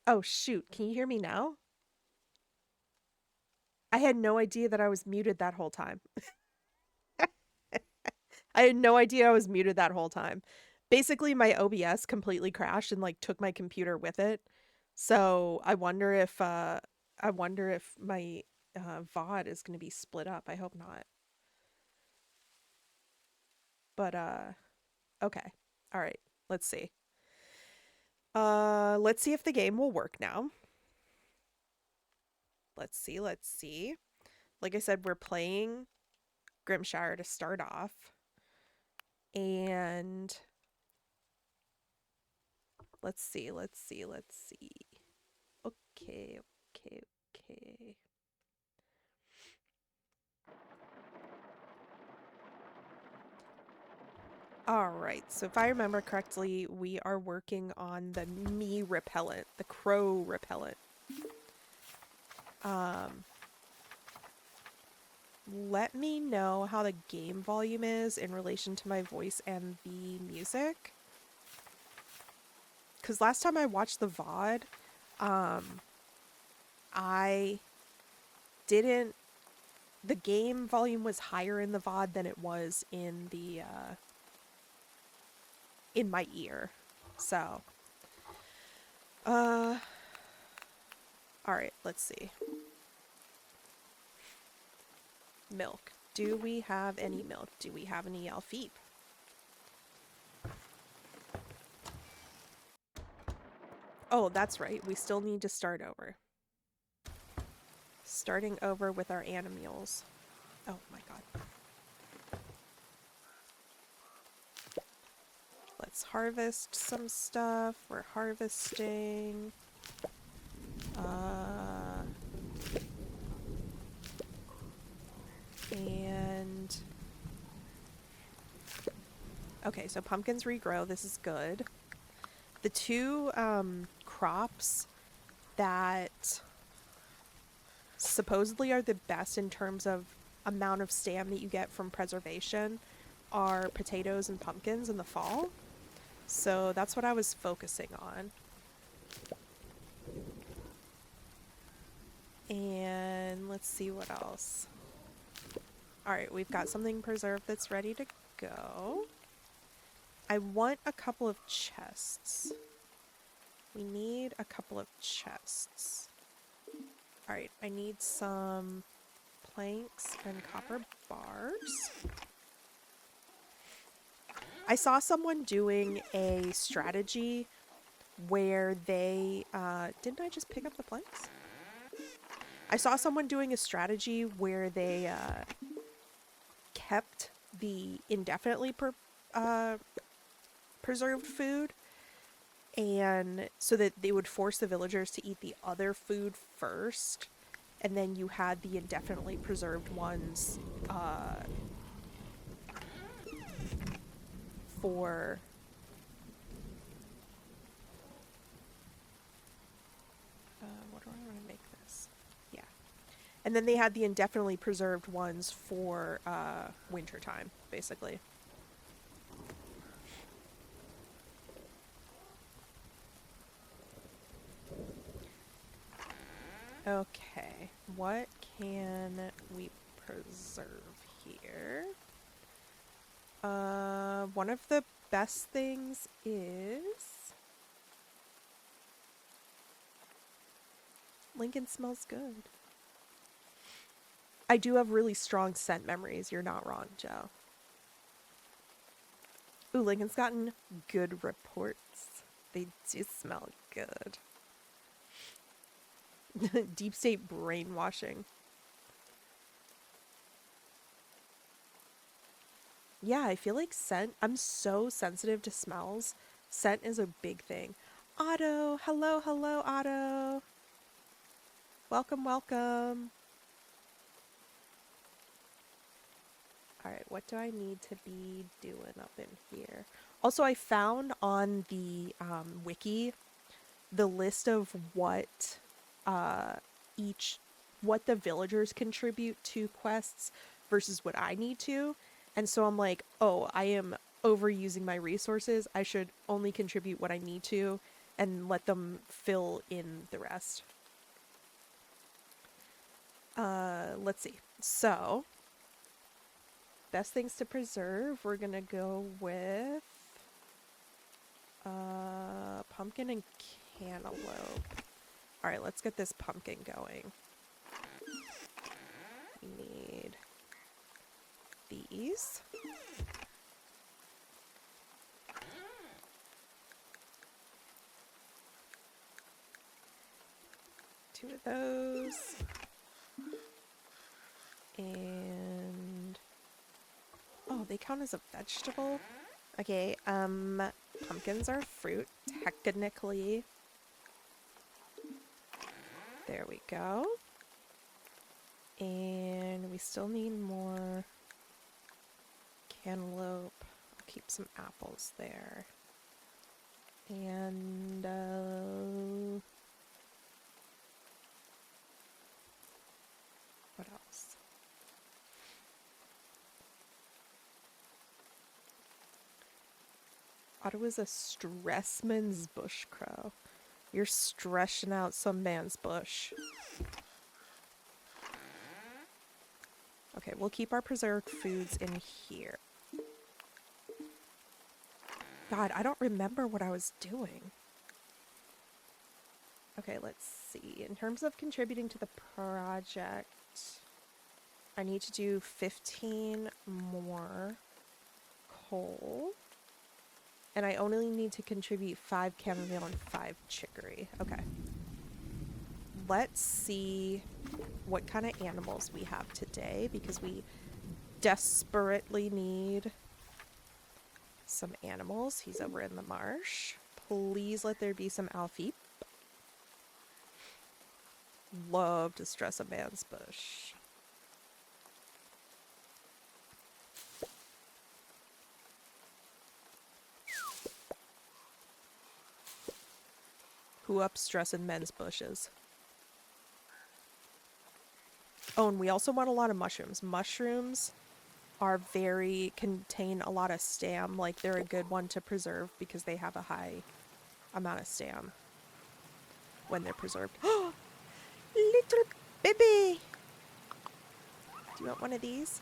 Oh, shoot. Can you hear me now? I had no idea that I was muted that whole time. I had no idea I was muted that whole time. Basically, my OBS completely crashed and like took my computer with it. So I wonder if my VOD is going to be split up. I hope not. But okay. All right. Let's see. Let's see if the game will work now. Let's see. Like I said, we're playing Grimshire to start off. And let's see. Okay, okay, okay. All right, so if I remember correctly, we are working on the me repellent, the crow repellent. Um, Let me know how the game volume is in relation to my voice and the music. Because last time I watched the VOD, um, I didn't. The game volume was higher in the VOD than it was in my ear. So, uh, all right, let's see. Milk. Do we have any milk? Do we have any Alfeep? Oh, that's right. We still need to start over. Starting over with our animals. Oh my god. Let's harvest some stuff. We're harvesting. Uh, and okay, so pumpkins regrow. This is good. The two crops that supposedly are the best in terms of amount of stam that you get from preservation are potatoes and pumpkins in the fall. So that's what I was focusing on. And let's see what else. All right, we've got something preserved that's ready to go. I want a couple of chests. We need a couple of chests. All right, I need some planks and copper bars. I saw someone doing a strategy where they, didn't I just pick up the planks? I saw someone doing a strategy where they kept the indefinitely preserved food, and so that they would force the villagers to eat the other food first, and then you had the indefinitely preserved ones for what do I want to make this? Yeah. And then they had the indefinitely preserved ones for winter time, basically. Okay, what can we preserve here? One of the best things is Lincoln smells good. I do have really strong scent memories. You're not wrong, Joe. Ooh, Lincoln's gotten good reports. They do smell good. Deep state brainwashing. Yeah, I feel like scent, I'm so sensitive to smells. Scent is a big thing. Otto, hello, hello, Otto. Welcome, welcome. All right, what do I need to be doing up in here? Also, I found on the wiki the list of uh, each, what the villagers contribute to quests versus what I need to. And so I'm like, oh, I am overusing my resources. I should only contribute what I need to and let them fill in the rest. Let's see. So, best things to preserve, we're gonna go with pumpkin and cantaloupe. Alright, let's get this pumpkin going. We need these. Two of those. And oh, they count as a vegetable? Okay, pumpkins are fruit, technically. There we go. And we still need more cantaloupe. I'll keep some apples there. And, what else? Otto is a stressman's bush crow. You're stressing out some man's bush. Okay, we'll keep our preserved foods in here. God, I don't remember what I was doing. Okay, let's see. In terms of contributing to the project, I need to do 15 more coal. And I only need to contribute 5 chamomile and 5 chicory. Okay. Let's see what kind of animals we have today, because we desperately need some animals. He's over in the marsh. Please let there be some alfeep. Love to stress a man's bush. Who up stressing men's bushes? Oh, and we also want a lot of mushrooms. Mushrooms are contain a lot of stam. Like, they're a good one to preserve because they have a high amount of stam when they're preserved. Little baby! Do you want one of these?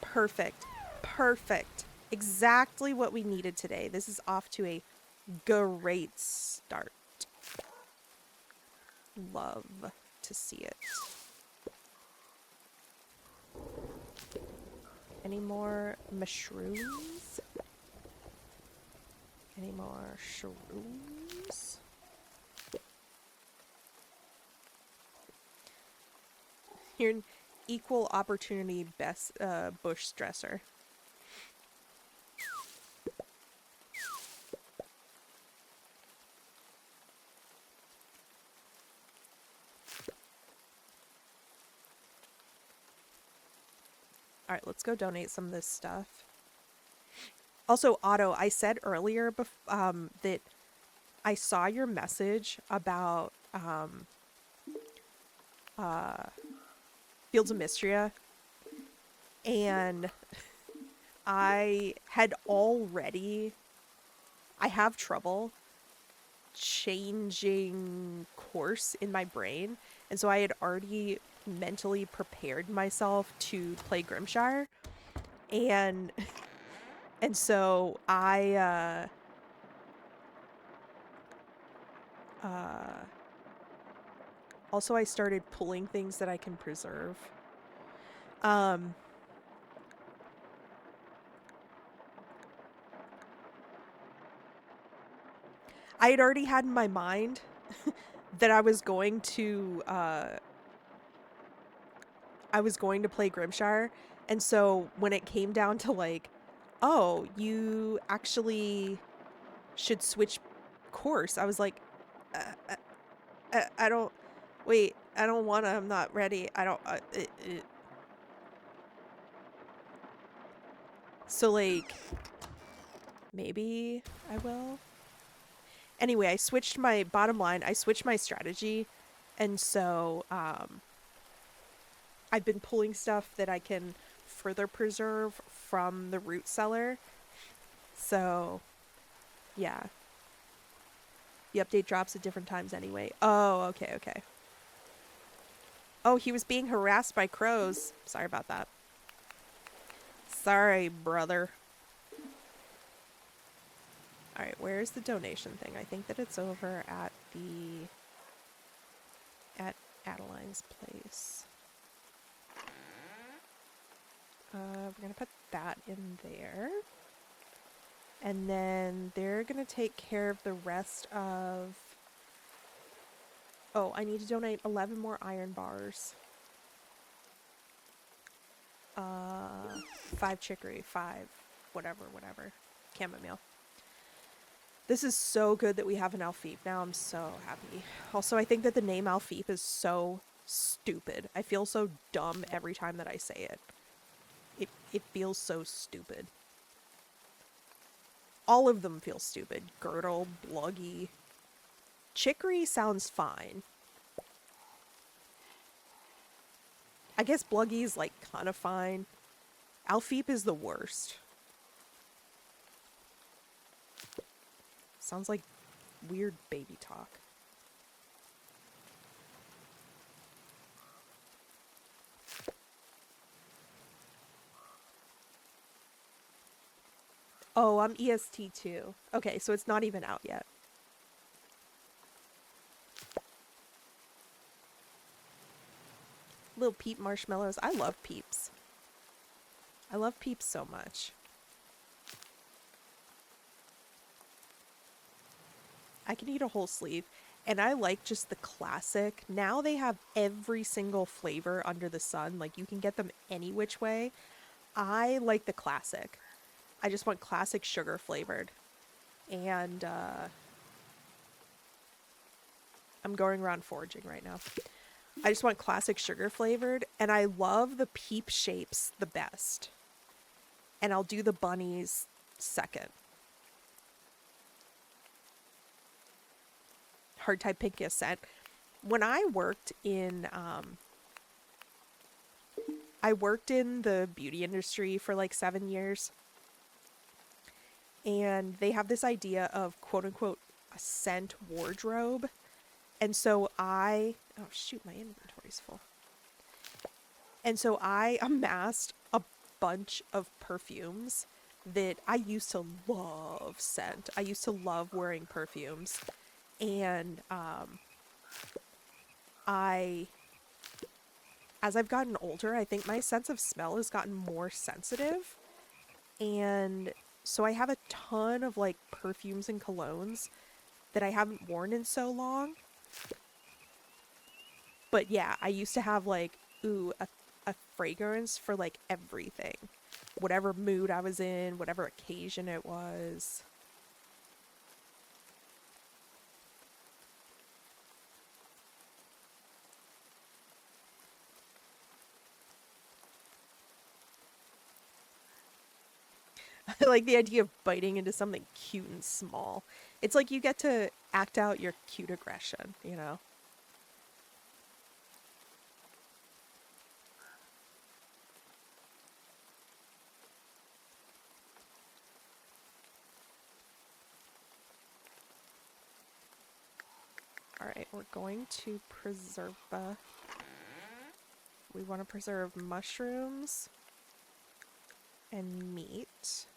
Perfect. Perfect. Exactly what we needed today. This is off to a great start. Love to see it. Any more mushrooms? Any more shrooms? You're an equal opportunity best bush stresser. Alright, let's go donate some of this stuff. Also, Otto, I said earlier that I saw your message about Fields of Mystria, and I have trouble changing course in my brain, and so I had already mentally prepared myself to play Grimshire, and so I also I started pulling things that I can preserve. I had already had in my mind that I was going to play Grimshire, and so when it came down to like, oh, you actually should switch course, I was like, I don't, wait, I don't wanna, I'm not ready, I don't, So like, maybe I will. Anyway, I switched my strategy, and so I've been pulling stuff that I can further preserve from the root cellar. So, yeah. The update drops at different times anyway. Oh, okay, okay. Oh, he was being harassed by crows. Sorry about that. Sorry, brother. Alright, where's the donation thing? I think that it's over at the... at Adeline's place. We're gonna put that in there. And then they're gonna take care of the rest of... Oh, I need to donate 11 more iron bars. 5 chicory, 5 whatever. Chamomile. This is so good that we have an Alfeep now. I'm so happy. Also, I think that the name Alfeep is so stupid. I feel so dumb every time that I say it. It feels so stupid. All of them feel stupid. Girdle, Bluggy. Chicory sounds fine. I guess Bluggy's like kind of fine. Alfeep is the worst. Sounds like weird baby talk. Oh, I'm EST too. Okay, so it's not even out yet. Little peep marshmallows. I love peeps. I love peeps so much. I can eat a whole sleeve. And I like just the classic. Now they have every single flavor under the sun. Like, you can get them any which way. I like the classic. I just want classic sugar flavored. And, I'm going around foraging right now. I just want classic sugar flavored. And I love the peep shapes the best. And I'll do the bunnies second. Hard type pinky scent. When I worked in the beauty industry for like 7 years, and they have this idea of quote unquote a scent wardrobe. And so oh shoot, my inventory's full. And so I amassed a bunch of perfumes that I used to love scent. I used to love wearing perfumes. And as I've gotten older, I think my sense of smell has gotten more sensitive. And so I have a ton of like perfumes and colognes that I haven't worn in so long. But yeah, I used to have like, a fragrance for like everything. Whatever mood I was in, whatever occasion it was. I like the idea of biting into something cute and small. It's like you get to act out your cute aggression, you know? Alright, we're going to preserve... we want to preserve mushrooms and meat.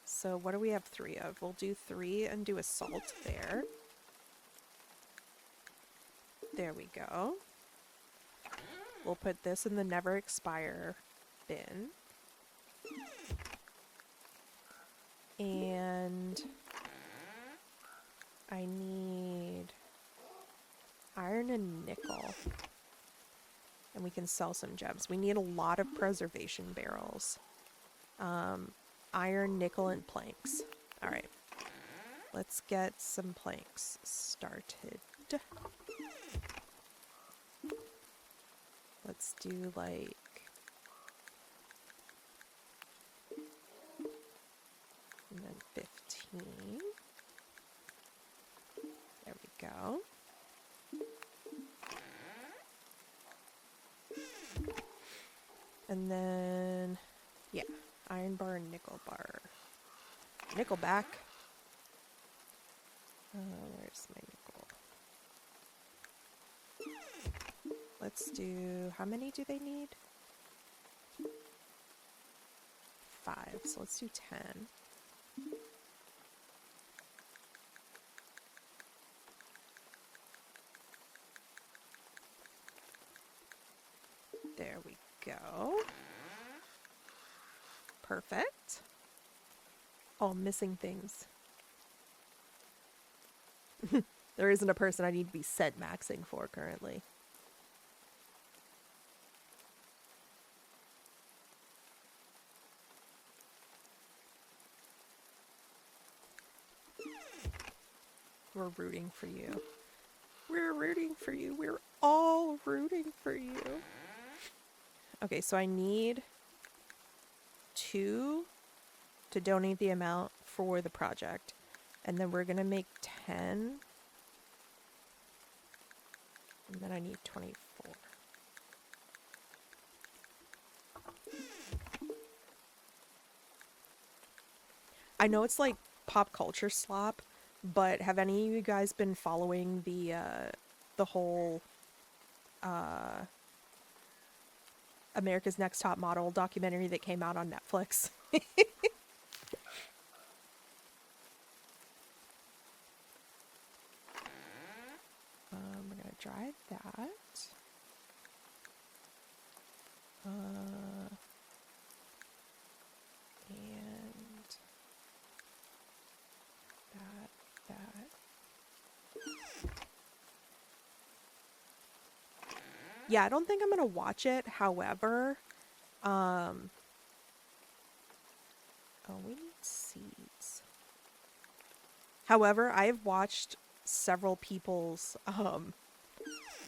So what do we have 3 of? We'll do 3 and do a salt there. There we go. We'll put this in the never expire bin. And I need iron and nickel. And we can sell some gems. We need a lot of preservation barrels. Iron, nickel, and planks. Alright. Let's get some planks started. Let's do like... and then 15. There we go. And then, yeah, iron bar and nickel bar. Nickelback. Where's my nickel? Let's do... How many do they need? 5. So let's do 10. There we go. Perfect. Oh, I'm missing things. There isn't a person I need to be set maxing for currently. We're rooting for you. We're rooting for you. We're all rooting for you. Okay, so I need 2 to donate the amount for the project. And then we're going to make 10. And then I need 24. I know it's like pop culture slop, but have any of you guys been following the whole America's Next Top Model documentary that came out on Netflix? We're gonna drive that. And that. Yeah, I don't think I'm gonna watch it. However, oh, we need seeds. However, I've watched several people's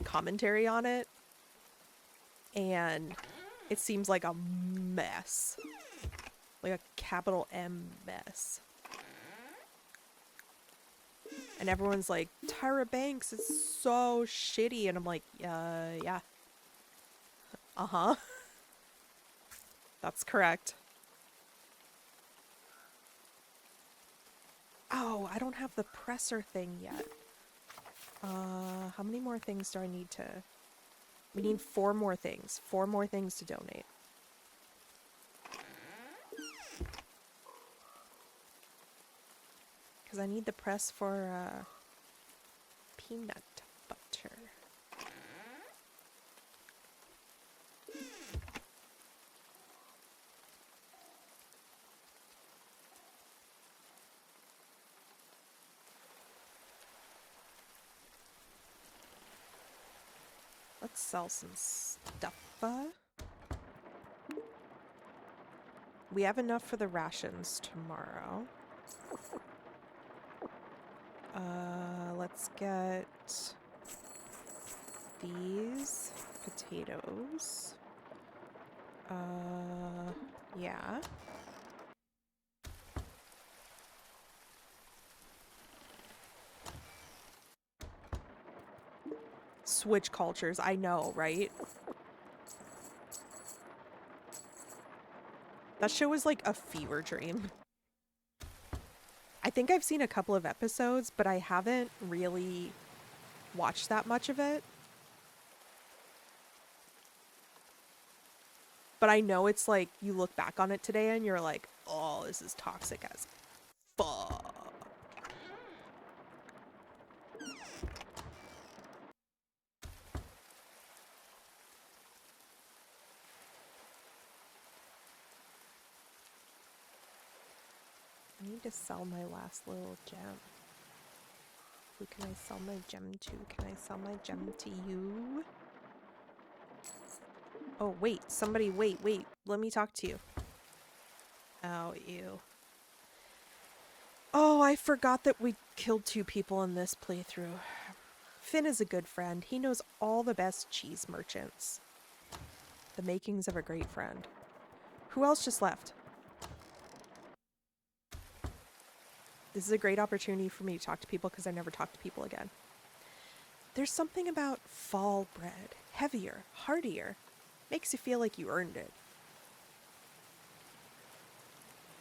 commentary on it, and it seems like a mess. Like a capital M mess. And everyone's like, Tyra Banks is so shitty. And I'm like, yeah. Uh-huh. That's correct. Oh, I don't have the presser thing yet. How many more things do I need to... We need 4 more things. 4 more things to donate. Because I need the press for peanut butter. Let's sell some stuff. We have enough for the rations tomorrow. Let's get these potatoes. Yeah. Switch cultures, I know, right? That show was like a fever dream. I think I've seen a couple of episodes, but I haven't really watched that much of it. But I know it's like, you look back on it today and you're like, oh, this is toxic as fuck. I need to sell my last little gem. Who can I sell my gem to? Can I sell my gem to you? Oh, wait. Somebody, wait. Let me talk to you. Oh, ew. Oh, I forgot that we killed 2 people in this playthrough. Finn is a good friend. He knows all the best cheese merchants. The makings of a great friend. Who else just left? This is a great opportunity for me to talk to people because I never talk to people again. There's something about fall bread. Heavier, heartier. Makes you feel like you earned it.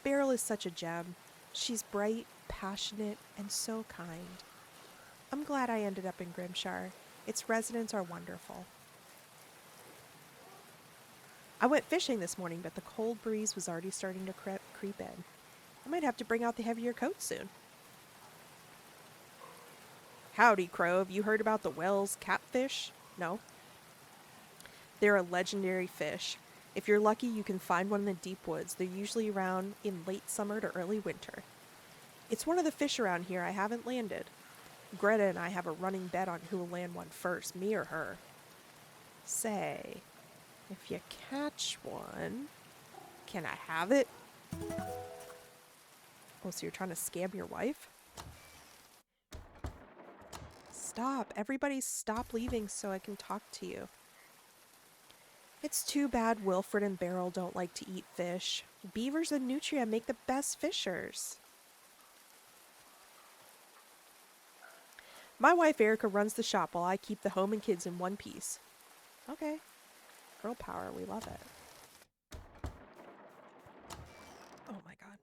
Barrel is such a gem. She's bright, passionate, and so kind. I'm glad I ended up in Grimshire. Its residents are wonderful. I went fishing this morning, but the cold breeze was already starting to creep in. I might have to bring out the heavier coat soon. Howdy, Crow. Have you heard about the Wells catfish? No? They're a legendary fish. If you're lucky, you can find one in the deep woods. They're usually around in late summer to early winter. It's one of the fish around here I haven't landed. Greta and I have a running bet on who will land one first, me or her. Say, if you catch one, can I have it? Oh, so you're trying to scam your wife? Stop. Everybody stop leaving so I can talk to you. It's too bad Wilfred and Beryl don't like to eat fish. Beavers and Nutria make the best fishers. My wife Erica runs the shop while I keep the home and kids in one piece. Okay. Girl power, we love it. Oh my god.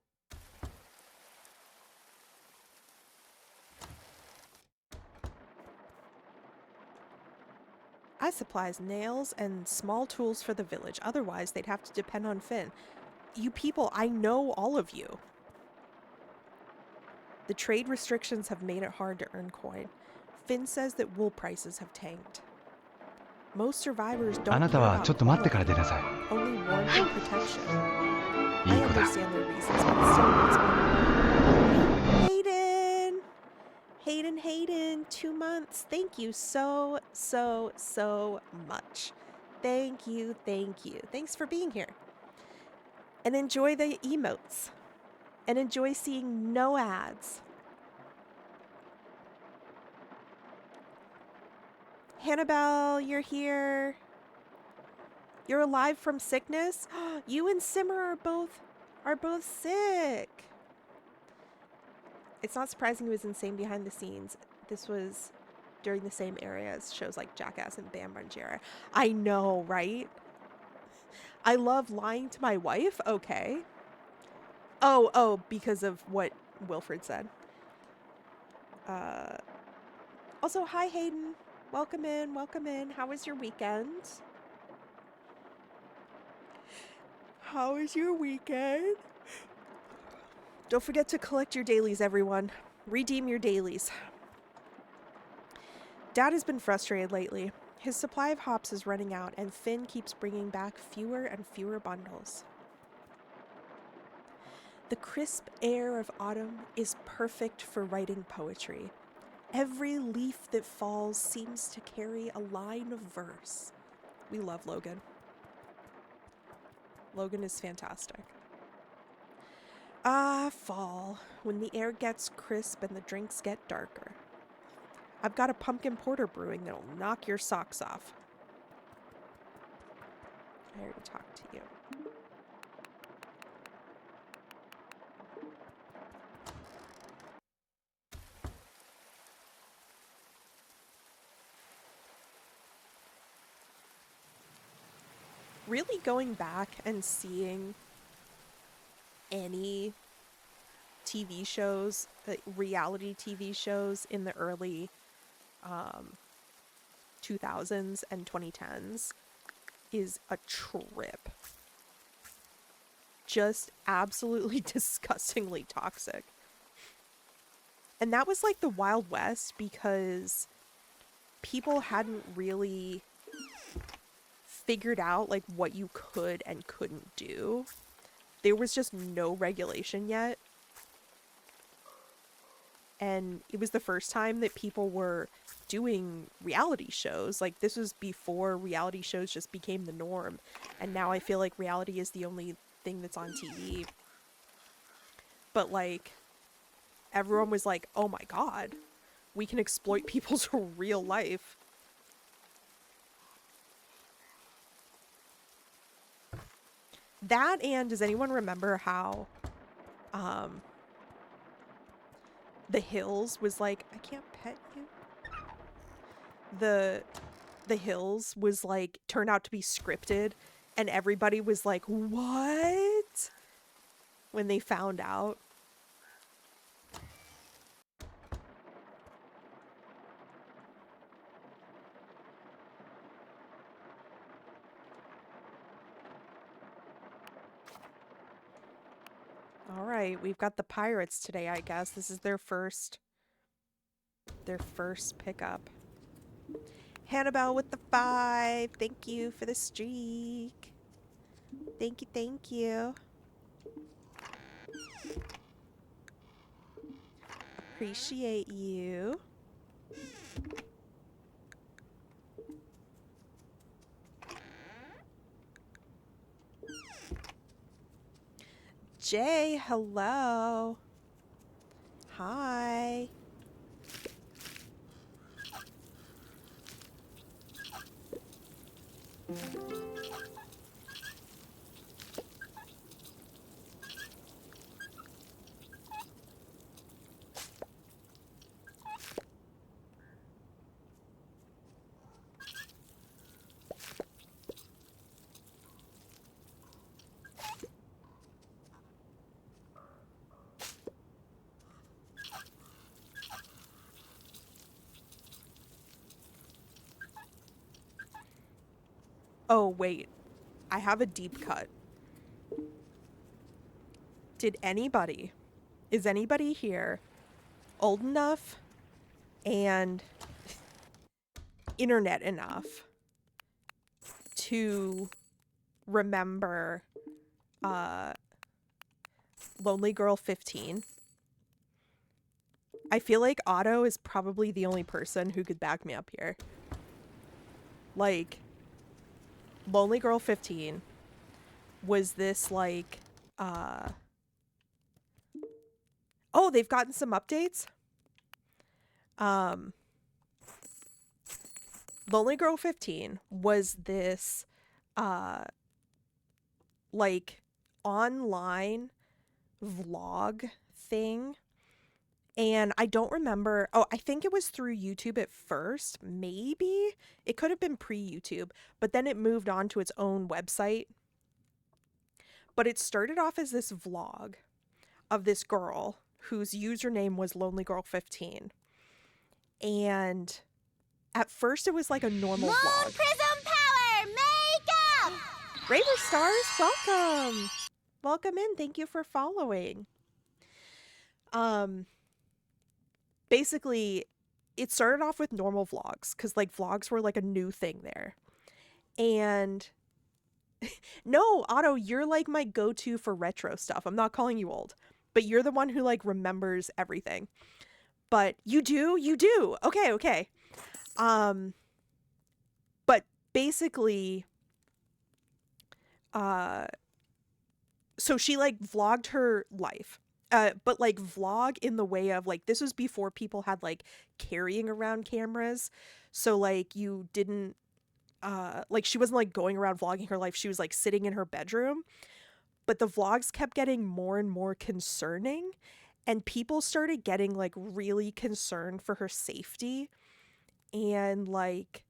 I supplies nails and small tools for the village. Otherwise, they'd have to depend on Finn. You people, I know all of you. The trade restrictions have made it hard to earn coin. Finn says that wool prices have tanked. Most survivors don't care about quality, only warmth and protection. I understand their reasons, but it still hurts me. Hayden, 2 months. Thank you so much. Thank you. Thanks for being here. And enjoy the emotes. And enjoy seeing no ads. Hannibal, you're here. You're alive from sickness? You and Simmer are both sick. It's not surprising he was insane behind the scenes. This was during the same era as shows like Jackass and Bam Margera. I know, right? I love lying to my wife? Okay. Oh, because of what Wilfred said. Also, hi Hayden. Welcome in. How was your weekend? Don't forget to collect your dailies, everyone. Redeem your dailies. Dad has been frustrated lately. His supply of hops is running out, and Finn keeps bringing back fewer and fewer bundles. The crisp air of autumn is perfect for writing poetry. Every leaf that falls seems to carry a line of verse. We love Logan. Logan is fantastic. Fall, when the air gets crisp and the drinks get darker. I've got a pumpkin porter brewing that'll knock your socks off. I already talked to you. Really going back and seeing any TV shows, reality TV shows in the early 2000s and 2010s is a trip. Just absolutely disgustingly toxic. And that was like the Wild West because people hadn't really figured out like what you could and couldn't do. There was just no regulation yet. And it was the first time that people were doing reality shows. Like, this was before reality shows just became the norm. And now I feel like reality is the only thing that's on TV. But, like, everyone was like, oh my god, we can exploit people's real life. That, and does anyone remember how The Hills was like, I can't pet you. The Hills was like, turned out to be scripted, and everybody was like, what? When they found out. right, we've got the pirates today, I guess. This is their first pickup. Hannibal with the 5. Thank you for the streak. Thank you, thank you. Appreciate you. Jay, hello. Hi. Oh, wait. I have a deep cut. Is anybody here old enough and internet enough to remember Lonely Girl 15? I feel like Otto is probably the only person who could back me up here. Like, Lonely Girl 15 was this like oh, they've gotten some updates. Lonely Girl 15 was this like online vlog thing. And I don't remember. Oh, I think it was through YouTube at first. Maybe it could have been pre-YouTube, but then it moved on to its own website. But it started off as this vlog of this girl whose username was Lonely Girl 15. And at first it was like a normal vlog. Prism power, make up! Raver Stars, welcome. Welcome in. Thank you for following. Basically, it started off with normal vlogs because like vlogs were like a new thing there. And no, Otto, you're like my go-to for retro stuff. I'm not calling you old, but you're the one who like remembers everything. But you do. Okay. But basically, so she like vlogged her life. But like vlog in the way of like, this was before people had like carrying around cameras. So like you didn't, like she wasn't like going around vlogging her life. She was like sitting in her bedroom, but the vlogs kept getting more and more concerning and people started getting like really concerned for her safety. And like,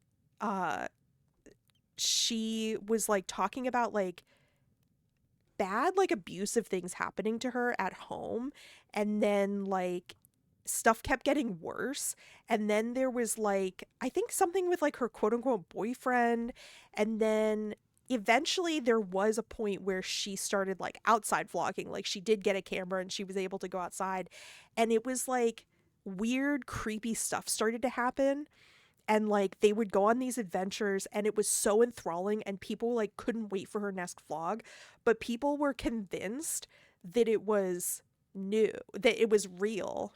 she was like talking about like bad like abusive things happening to her at home, and then like stuff kept getting worse, and then there was like I think something with like her quote unquote boyfriend, and then eventually there was a point where she started like outside vlogging. Like she did get a camera and she was able to go outside, and it was like weird creepy stuff started to happen. And like they would go on these adventures and it was so enthralling and people like couldn't wait for her next vlog, but people were convinced that it was new, that it was real.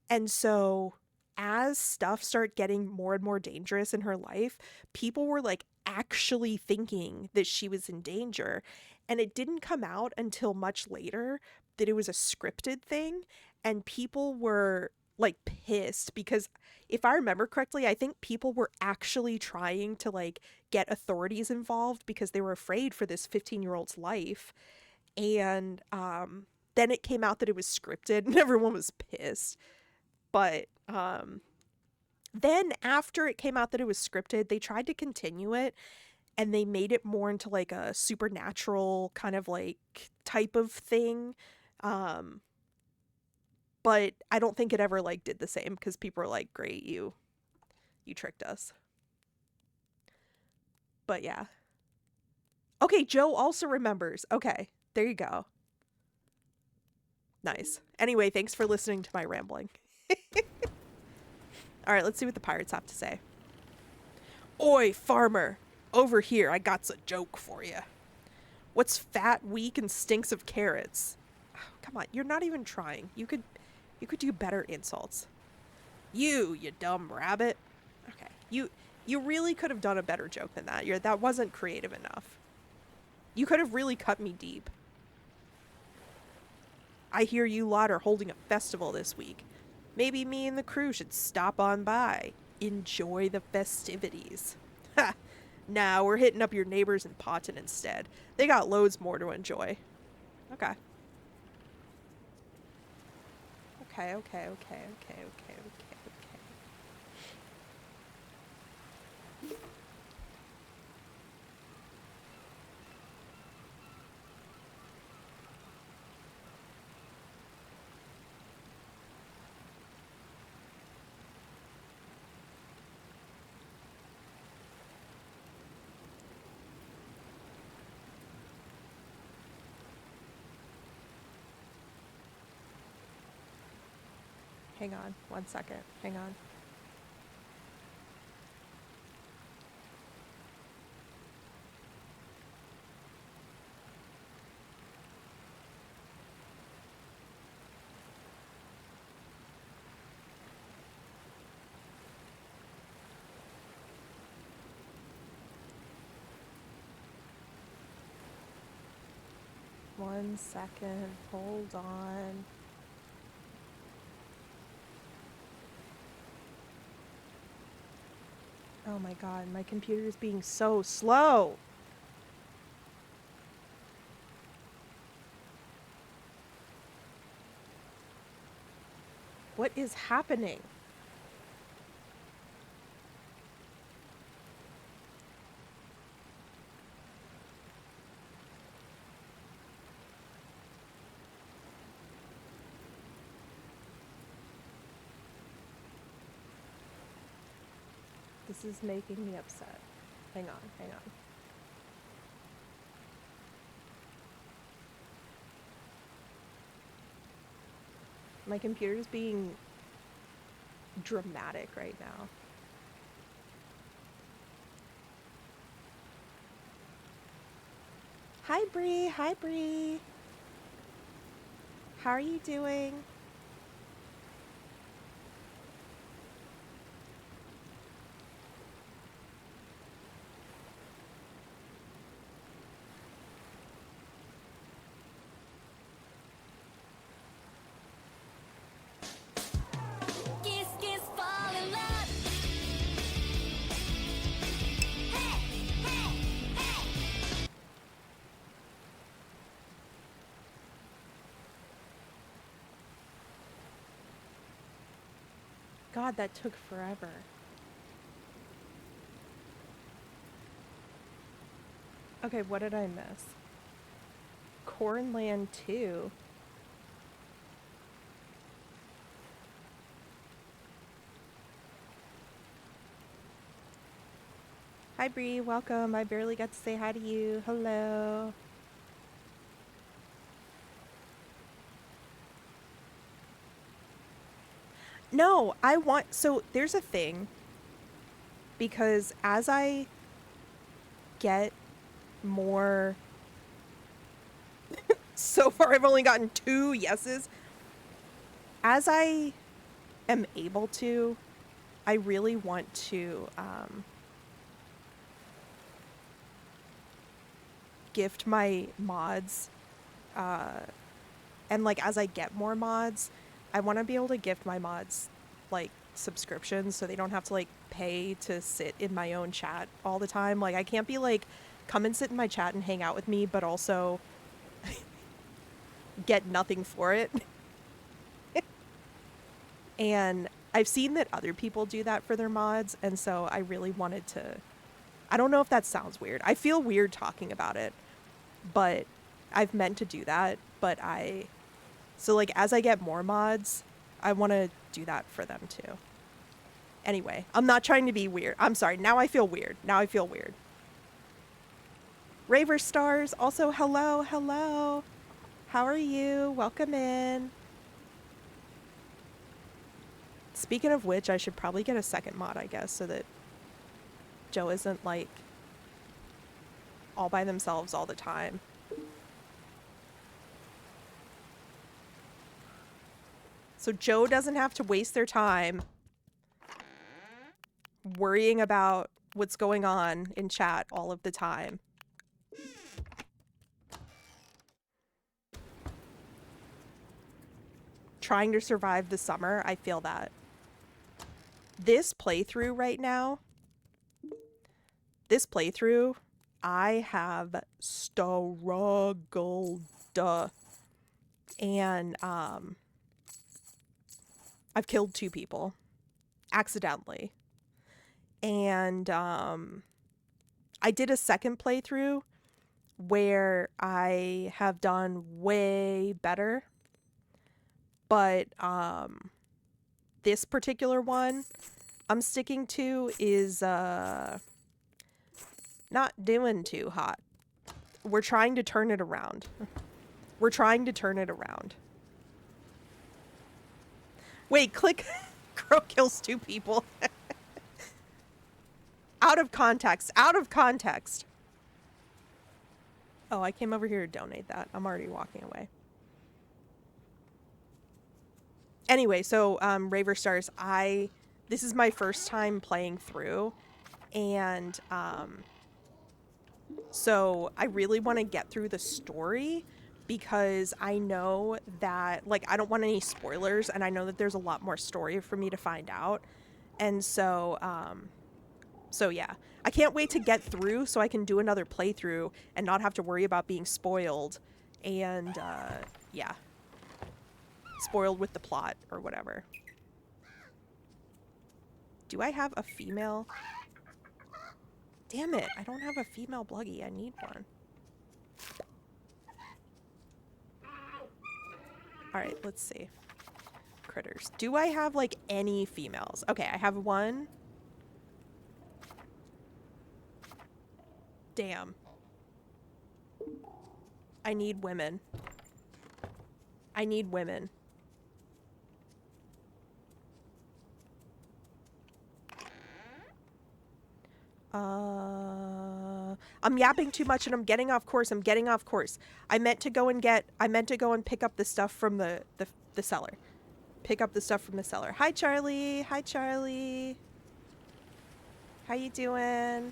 And so as stuff started getting more and more dangerous in her life, people were like actually thinking that she was in danger. And it didn't come out until much later that it was a scripted thing, and people were like pissed because if I remember correctly, I think people were actually trying to like get authorities involved because they were afraid for this 15-year-old's life. And then it came out that it was scripted and everyone was pissed. But then after it came out that it was scripted, they tried to continue it and they made it more into like a supernatural kind of like type of thing. But I don't think it ever like did the same because people are like, great, you tricked us. But yeah. Okay, Joe also remembers. Okay, there you go. Nice. Anyway, thanks for listening to my rambling. All right, let's see what the pirates have to say. Oi, farmer! Over here, I got a joke for you. What's fat, weak, and stinks of carrots? Oh, come on, you're not even trying. You could do better insults. You dumb rabbit. Okay, you really could have done a better joke than that. That wasn't creative enough. You could have really cut me deep. I hear you lot are holding a festival this week. Maybe me and the crew should stop on by. Enjoy the festivities. Ha! Nah, we're hitting up your neighbors in Potton instead. They got loads more to enjoy. Okay. Okay. Hang on, 1 second. Hang on. One second. Hold on. Oh my god, my computer is being so slow. What is happening? This is making me upset. Hang on. My computer's being dramatic right now. Hi, Bree. How are you doing? Kiss, kiss, fall in love. Hey, hey. God, that took forever. Okay, what did I miss? Cornland 2. Hi, Bree. Welcome. I barely got to say hi to you. Hello. No, so there's a thing. Because as I get more... So far, I've only gotten 2 yeses. As I am able to, I really want to gift my mods. And, like, as I get more mods, I want to be able to gift my mods, like, subscriptions so they don't have to, like, pay to sit in my own chat all the time. Like, I can't be like, come and sit in my chat and hang out with me, but also get nothing for it. And I've seen that other people do that for their mods, and so I really wanted to... I don't know if that sounds weird. I feel weird talking about it, but I've meant to do that, but So, like, as I get more mods, I want to do that for them, too. Anyway, I'm not trying to be weird. I'm sorry. Now I feel weird. Raver Stars, also hello. How are you? Welcome in. Speaking of which, I should probably get a second mod, I guess, so that Joe isn't, like, all by themselves all the time. So Joe doesn't have to waste their time worrying about what's going on in chat all of the time. Trying to survive the summer, I feel that. This playthrough right now, I have struggled. And, I've killed 2 people. Accidentally. And, I did a second playthrough where I have done way better. But, this particular one I'm sticking to is, not doing too hot. We're trying to turn it around. We're trying to turn it around. Wait, click. Crow kills 2 people. Out of context. Out of context. Oh, I came over here to donate that. I'm already walking away. Anyway, so, Raver Stars, this is my first time playing through. And, so I really want to get through the story because I know that, like, I don't want any spoilers, and I know that there's a lot more story for me to find out. And so, so yeah, I can't wait to get through so I can do another playthrough and not have to worry about being spoiled and, yeah, spoiled with the plot or whatever. Do I have a female? Damn it, I don't have a female Bluggy. I need one. Alright, let's see. Critters. Do I have, like, any females? Okay, I have one. Damn. I need women. I need women. I'm yapping too much and I'm getting off course. I meant to go and pick up the stuff from the cellar. Pick up the stuff from the cellar. Hi, Charlie. Hi, Charlie. How you doing?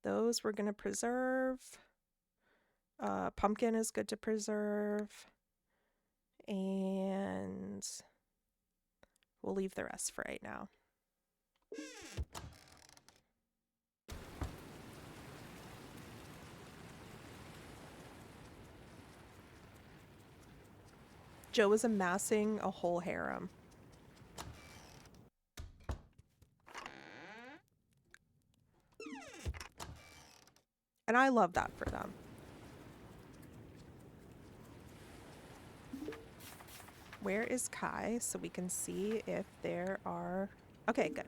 Those we're gonna preserve. Pumpkin is good to preserve. And we'll leave the rest for right now. Joe is amassing a whole harem. And I love that for them. Where is Kai so we can see if there are... Okay, good.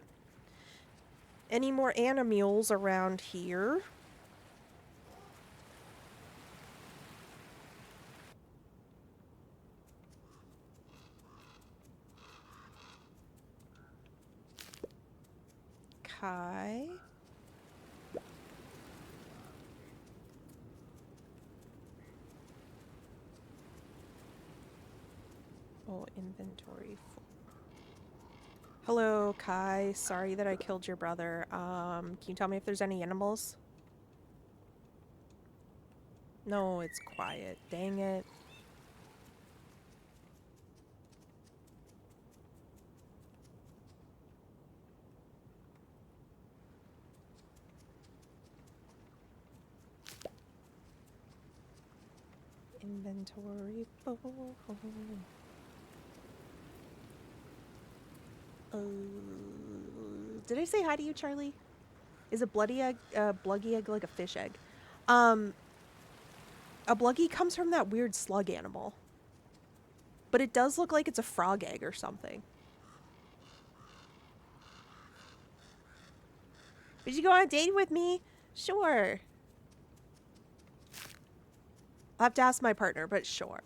Any more animals around here? Kai. Oh, inventory full. Hello, Kai. Sorry that I killed your brother. Can you tell me if there's any animals? No, it's quiet. Dang it. Inventory full. Did I say hi to you, Charlie? Is a bloody egg, bluggy egg like a fish egg? A bluggy comes from that weird slug animal. But it does look like it's a frog egg or something. Would you go on a date with me? Sure. I'll have to ask my partner, but sure.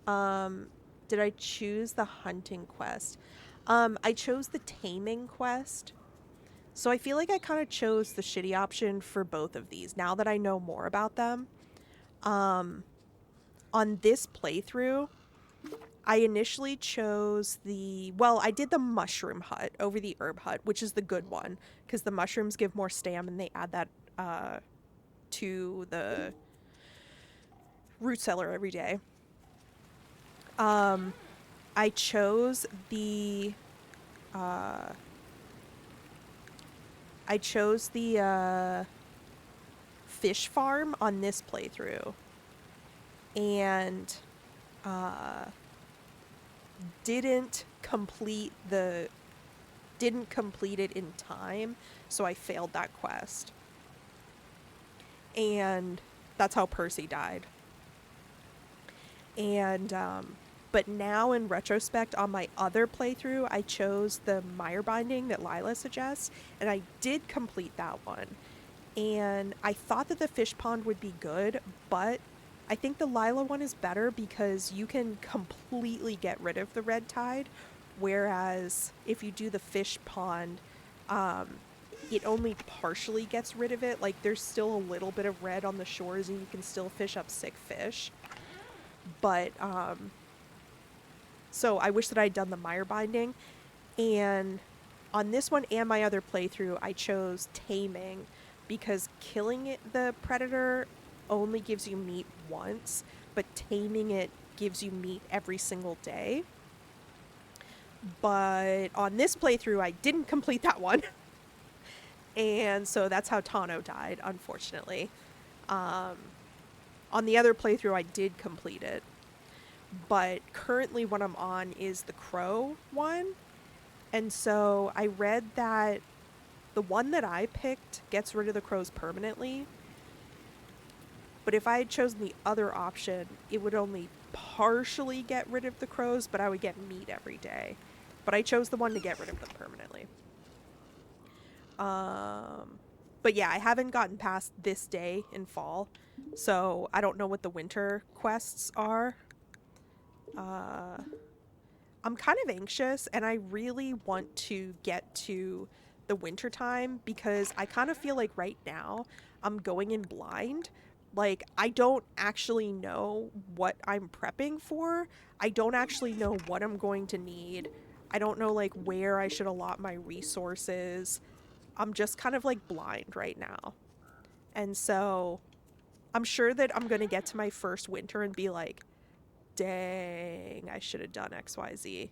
Did I choose the hunting quest? I chose the taming quest. So I feel like I kind of chose the shitty option for both of these now that I know more about them. On this playthrough, I initially chose I did the mushroom hut over the herb hut, which is the good one, because the mushrooms give more stam and they add that to the root cellar every day. I chose the fish farm on this playthrough, and didn't complete it in time, so I failed that quest. And that's how Percy died. And but now in retrospect on my other playthrough, I chose the mire binding that Lila suggests, and I did complete that one. And I thought that the fish pond would be good, but I think the Lila one is better because you can completely get rid of the red tide, whereas if you do the fish pond, it only partially gets rid of it. Like, there's still a little bit of red on the shores and you can still fish up sick fish. But, so I wish that I'd done the mire binding. And on this one and my other playthrough, I chose taming because killing the predator only gives you meat once, but taming it gives you meat every single day. But on this playthrough, I didn't complete that one. And so that's how Tano died, unfortunately. On the other playthrough, I did complete it. But currently what I'm on is the crow one. And so I read that the one that I picked gets rid of the crows permanently. But if I had chosen the other option, it would only partially get rid of the crows, but I would get meat every day. But I chose the one to get rid of them permanently. But yeah, I haven't gotten past this day in fall, so I don't know what the winter quests are. I'm kind of anxious, and I really want to get to the winter time because I kind of feel like right now I'm going in blind. Like, I don't actually know what I'm prepping for. I don't actually know what I'm going to need. I don't know, like, where I should allot my resources. I'm just kind of, like, blind right now. And so I'm sure that I'm going to get to my first winter and be like, dang, I should have done XYZ.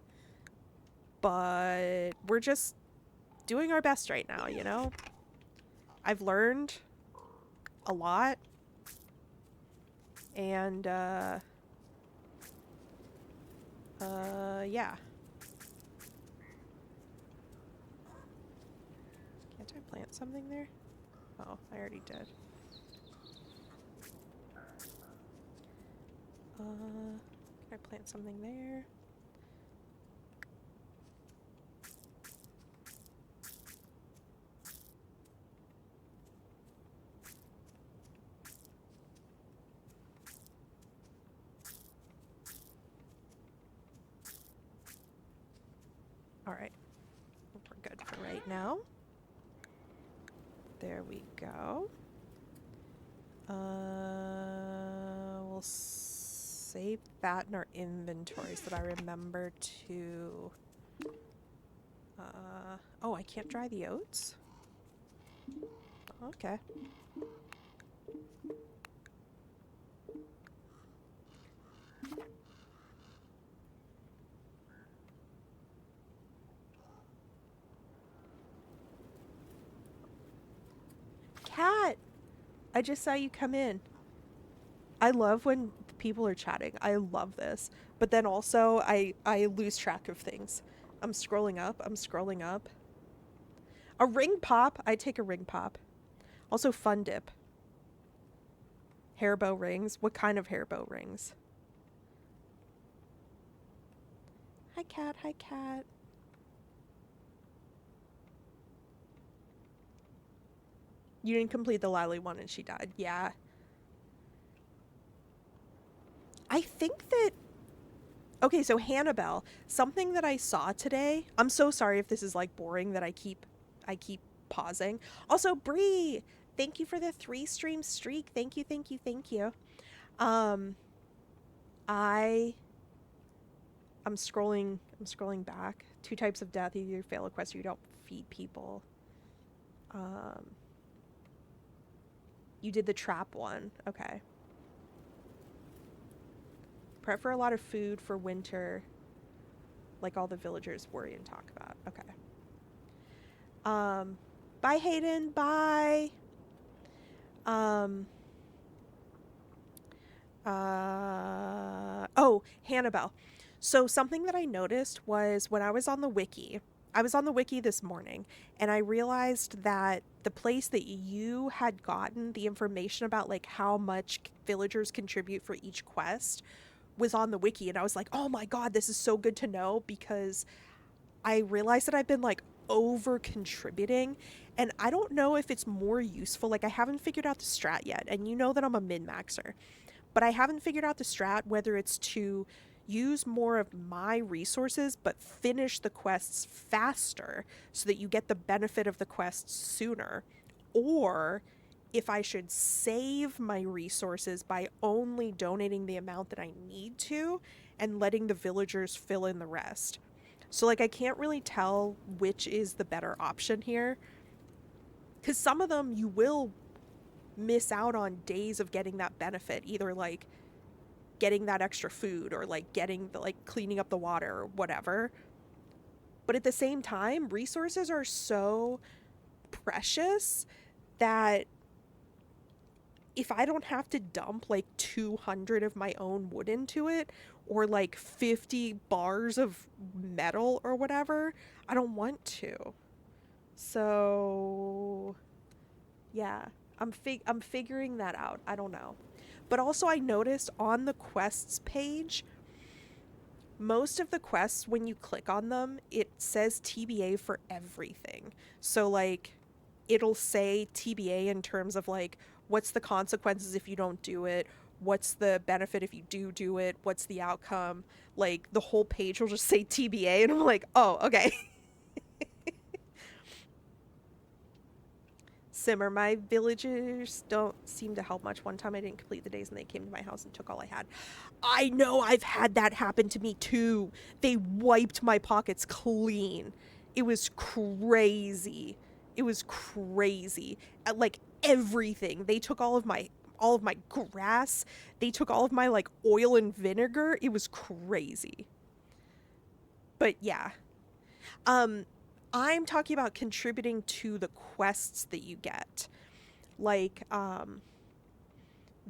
But we're just doing our best right now, you know? I've learned a lot. And, yeah. Can't I plant something there? Oh, I already did. Can I plant something there? Alright. We're good for right now. There we go. We'll save that in our inventory so that I remember to... oh, I can't dry the oats? Okay. Cat! I just saw you come in. I love when people are chatting. I love this. But then also, I lose track of things. I'm scrolling up. I'm scrolling up. A ring pop. I take a ring pop. Also, fun dip. Hairbow rings. What kind of hairbow rings? Hi, cat. Hi, cat. You didn't complete the Lally one and she died. Yeah. I think that... Okay, so Hannibal, something that I saw today... I'm so sorry if this is, like, boring that I keep pausing. Also, Bree, thank you for the 3-stream streak. Thank you, thank you, thank you. I'm scrolling back. 2 types of death. Either you fail a quest or you don't feed people. You did the trap one. Okay. Prep for a lot of food for winter, like all the villagers worry and talk about. Okay. Bye, Hayden. Bye. Oh, Hannibal. So something that I noticed was when I was on the wiki this morning, and I realized that the place that you had gotten the information about, like, how much villagers contribute for each quest was on the wiki, and I was like, oh my god, this is so good to know, because I realized that I've been, like, over contributing, and I don't know if it's more useful. Like, I haven't figured out the strat yet, and you know that I'm a min-maxer, but I haven't figured out the strat whether it's to use more of my resources but finish the quests faster so that you get the benefit of the quests sooner, or if I should save my resources by only donating the amount that I need to and letting the villagers fill in the rest. So, like, I can't really tell which is the better option here, because some of them you will miss out on days of getting that benefit, either like getting that extra food or like getting the, like, cleaning up the water or whatever. But at the same time, resources are so precious that if I don't have to dump like 200 of my own wood into it, or like 50 bars of metal or whatever, I don't want to. So yeah, I'm figuring that out. I don't know. But also I noticed on the quests page, most of the quests, when you click on them, it says TBA for everything. So, like, it'll say TBA in terms of, like, what's the consequences if you don't do it? What's the benefit if you do it? What's the outcome? Like, the whole page will just say TBA, and I'm like, oh, okay. Simmer, my villagers don't seem to help much. One time I didn't complete the days and they came to my house and took all I had. I know, I've had that happen to me too. They wiped my pockets clean. It was crazy. It was crazy. Like, everything. They took all of my grass. They took all of my, like, oil and vinegar. It was crazy. But yeah. I'm talking about contributing to the quests that you get. Like,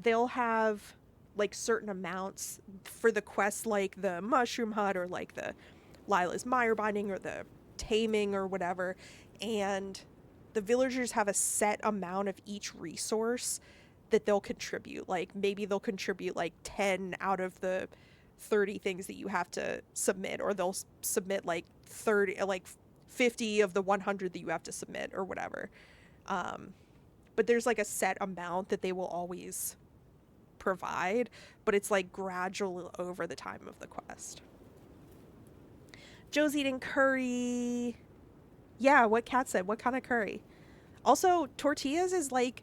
they'll have, like, certain amounts for the quests, like the Mushroom Hut or, like, the Lila's Mire Binding or the Taming or whatever, and the villagers have a set amount of each resource that they'll contribute. Like, maybe they'll contribute, like, 10 out of the 30 things that you have to submit, or they'll submit, like, 50 of the 100 that you have to submit or whatever. But there's, like, a set amount that they will always provide, but it's, like, gradual over the time of the quest. Joe's eating curry. Yeah, what Kat said. What kind of curry? Also, tortillas is, like,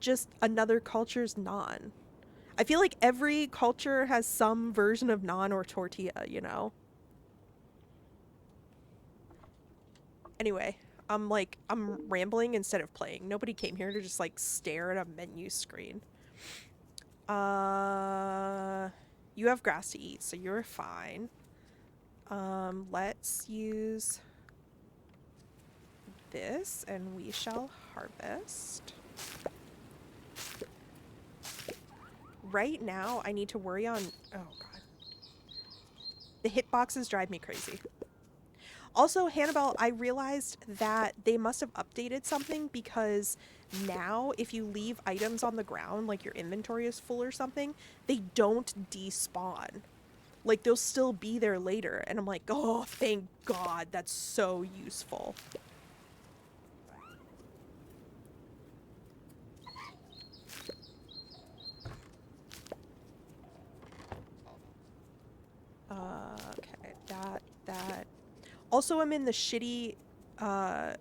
just another culture's naan. I feel like every culture has some version of naan or tortilla, you know? Anyway, I'm rambling instead of playing. Nobody came here to just, like, stare at a menu screen. You have grass to eat, so you're fine. Let's use this, and we shall harvest. Right now, I need to worry on... Oh, God. The hitboxes drive me crazy. Also, Hannibal, I realized that they must have updated something, because now if you leave items on the ground, like your inventory is full or something, they don't despawn. Like, they'll still be there later. And I'm like, oh, thank God. That's so useful. Also, I'm in the shitty, oh,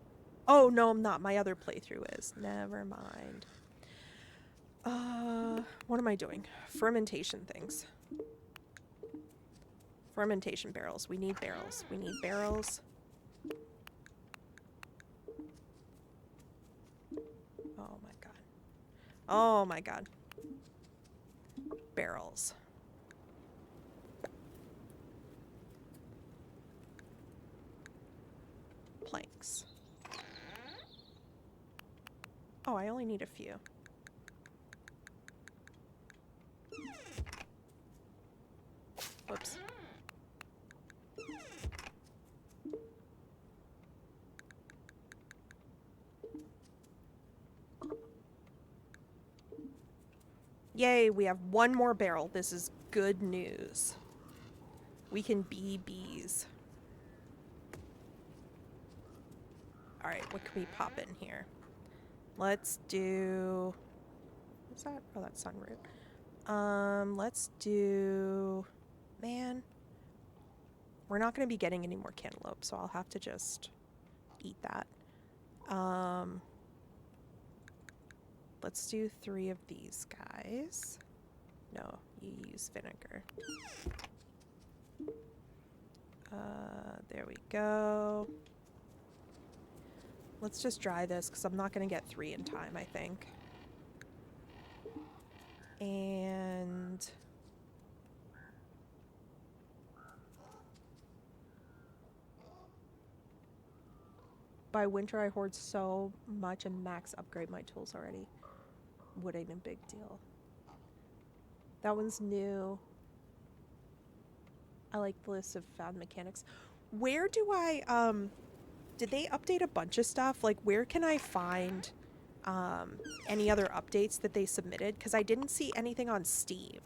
no, I'm not. My other playthrough is. Never mind. What am I doing? Fermentation things. Fermentation barrels. We need barrels. We need barrels. Oh my god. Oh my god. Barrels. Planks. Oh, I only need a few. Whoops. Yay, we have one more barrel. This is good news. We can be bees. Alright, what can we pop in here? Let's do... What's that? Oh, that's sunroot. Let's do... Man. We're not going to be getting any more cantaloupe, so I'll have to just eat that. Let's do 3 of these guys. No, you use vinegar. There we go. Let's just dry this, because I'm not going to get 3 in time, I think. And... by winter, I hoard so much and max upgrade my tools already. Wood ain't a big deal. That one's new. I like the list of found mechanics. Where do I, did they update a bunch of stuff? Like, where can I find, any other updates that they submitted? Because I didn't see anything on Steam.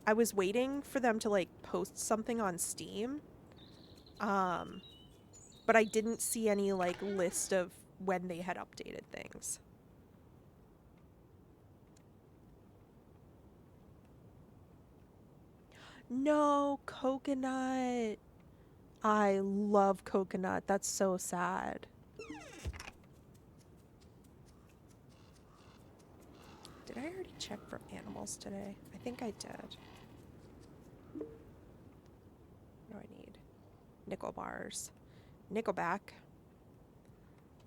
I was waiting for them to, like, post something on Steam. But I didn't see any, like, list of when they had updated things. No, coconut. I love coconut. That's so sad. Did I already check for animals today? I think I did. What do I need? Nickel bars. Nickelback.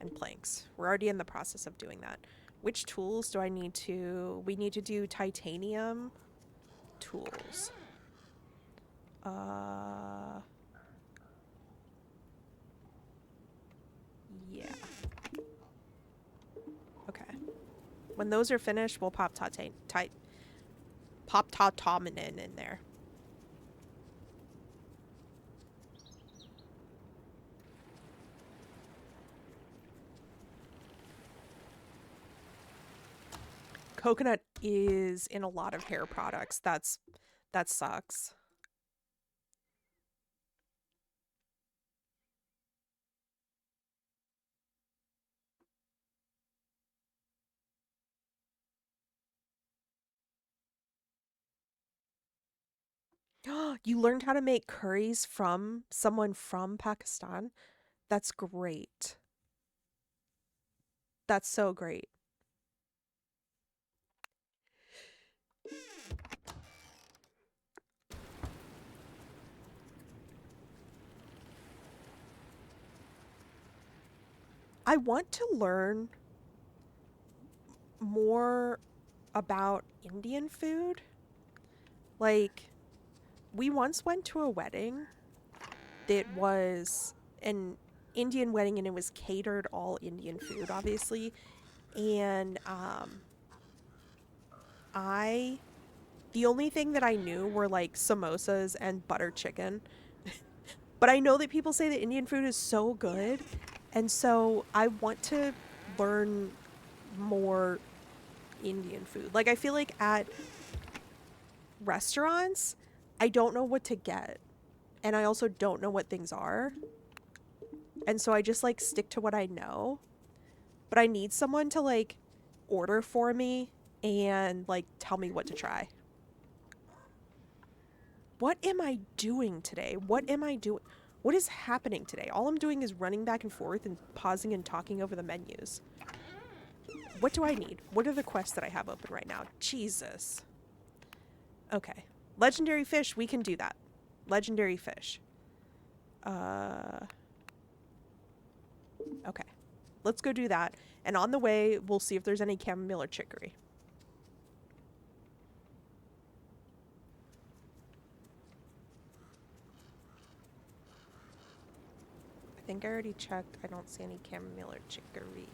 And planks. We're already in the process of doing that. Which tools do I need to... We need to do titanium tools. Yeah. Okay. When those are finished, we'll pop tautominin in there. Coconut is in a lot of hair products. That sucks. You learned how to make curries from someone from Pakistan? That's great. That's so great. I want to learn more about Indian food. Like, we once went to a wedding that was an Indian wedding, and it was catered all Indian food, obviously. And the only thing that I knew were like samosas and butter chicken. But I know that people say that Indian food is so good, and so I want to learn more Indian food. Like, I feel like at restaurants, I don't know what to get, and I also don't know what things are, and so I just like stick to what I know. But I need someone to like order for me and like tell me what to try. What am I doing today? What am I doing? What is happening today? All I'm doing is running back and forth and pausing and talking over the menus. What do I need? What are the quests that I have open right now? Jesus. Okay. Legendary fish, we can do that. Legendary fish. Okay. Let's go do that. And on the way, we'll see if there's any chamomile or chicory. I think I already checked. I don't see any chamomile or chicory.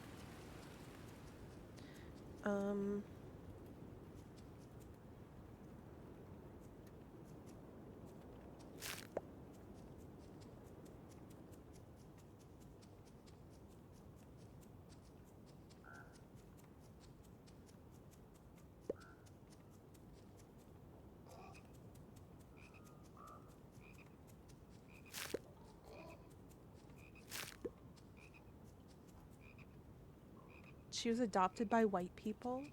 She was adopted by white people.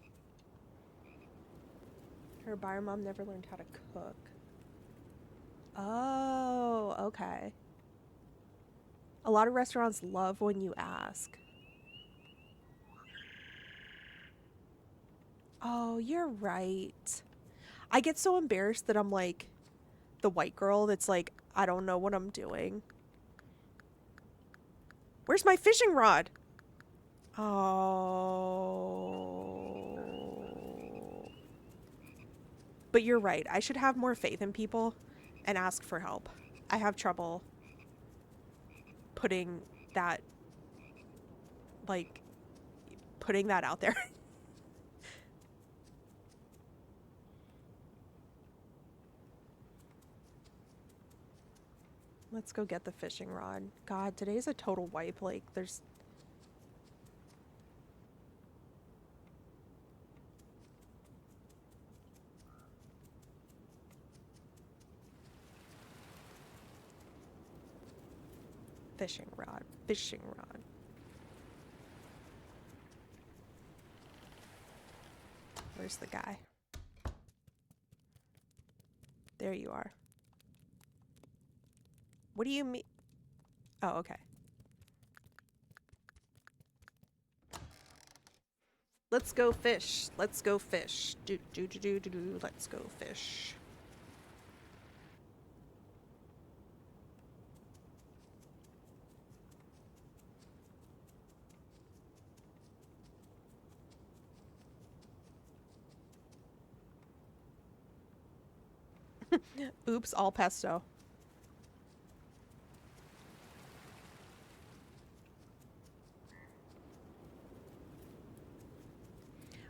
Her bio mom never learned how to cook. Oh, okay. A lot of restaurants love when you ask. Oh, you're right. I get so embarrassed that I'm like the white girl that's like, I don't know what I'm doing. Where's my fishing rod? Oh. But you're right. I should have more faith in people and ask for help. I have trouble putting that, like, putting that out there. Let's go get the fishing rod. God, today's a total wipe. Like, there's... Fishing rod. Fishing rod. Where's the guy? There you are. What do you mean? Oh, okay. Let's go fish. Let's go fish. Do do do do do do. Let's go fish. Oops, all pesto.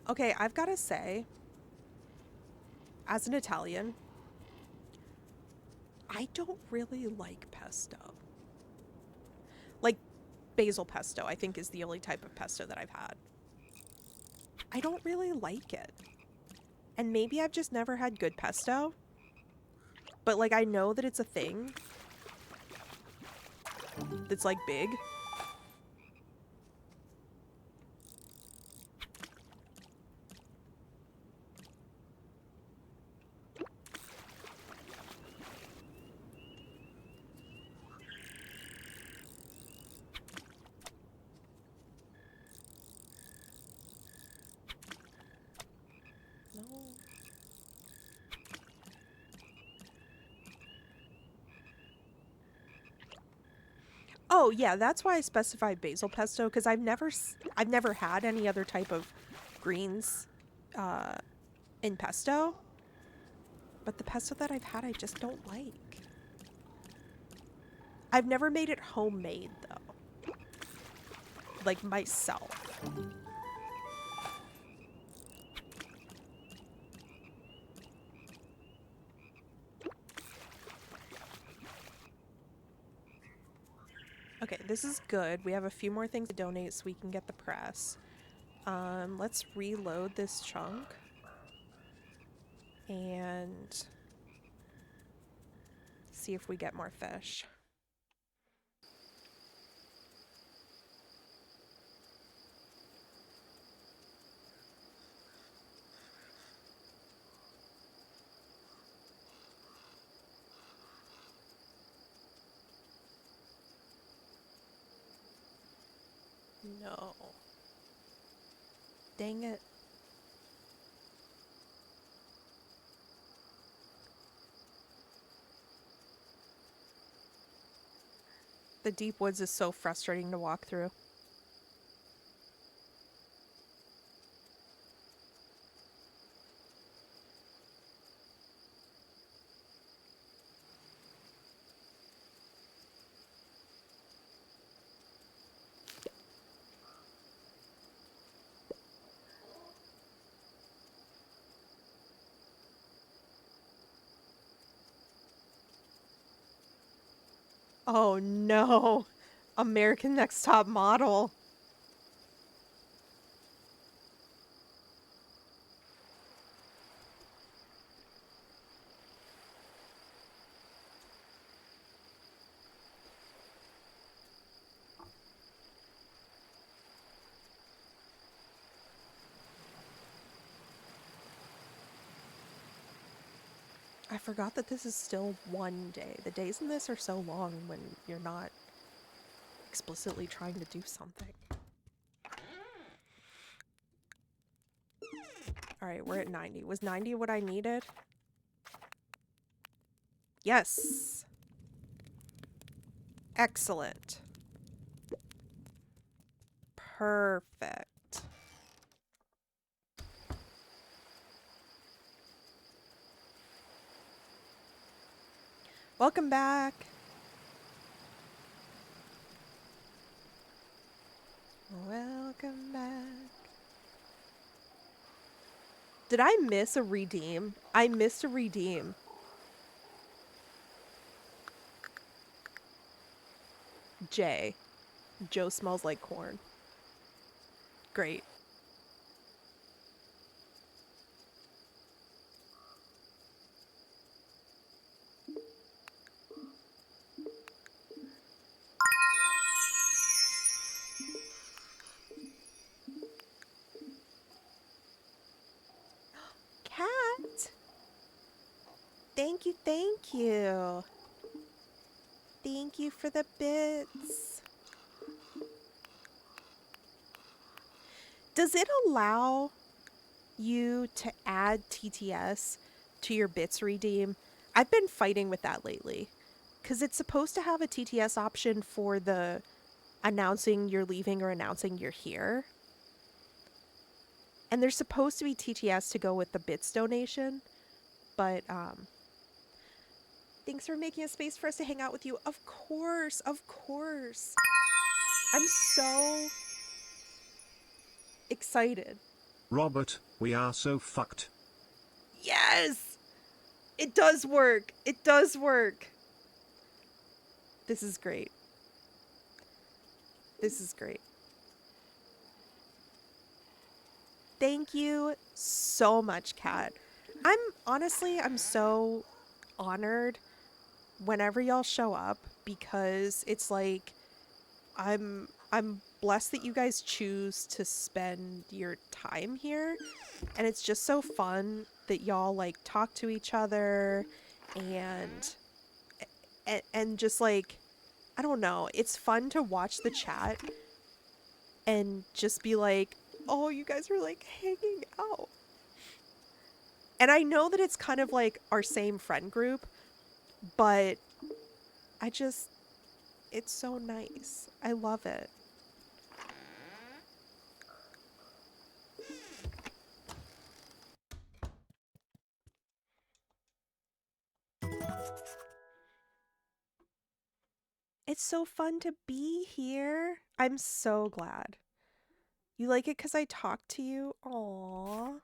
Okay, I've got to say, as an Italian, I don't really like pesto. Like, basil pesto, I think, is the only type of pesto that I've had. I don't really like it. And maybe I've just never had good pesto. But, like, I know that it's a thing that's, like, big. No. Oh, yeah, that's why I specified basil pesto, because I've never had any other type of greens in pesto. But the pesto that I've had, I just don't like. I've never made it homemade, though. Like, myself. Okay, this is good. We have a few more things to donate so we can get the press. Let's reload this chunk. And see if we get more fish. no. Dang it. The deep woods is so frustrating to walk through. Oh no. American Next Top Model. I forgot that this is still one day. The days in this are so long when you're not explicitly trying to do something. Alright, we're at 90. Was 90 what I needed? Yes! Excellent. Perfect. Welcome back. Welcome back. Did I miss a redeem? I missed a redeem. J. Joe smells like corn. Great. Cat! Thank you, thank you. Thank you for the bits. Does it allow you to add TTS to your bits redeem? I've been fighting with that lately. Because it's supposed to have a TTS option for the announcing you're leaving or announcing you're here. And there's supposed to be TTS to go with the bits donation. But, thanks for making a space for us to hang out with you. Of course, of course. I'm so excited. Robert, we are so fucked. Yes! It does work. It does work. This is great. This is great. Thank you so much, Kat. I'm so honored whenever y'all show up because it's like I'm blessed that you guys choose to spend your time here, and it's just so fun that y'all like talk to each other and just like, I don't know, it's fun to watch the chat and just be like, oh, you guys are like hanging out. And I know that it's kind of like our same friend group, but it's so nice. I love it. It's so fun to be here. I'm so glad. You like it because I talked to you? Aww.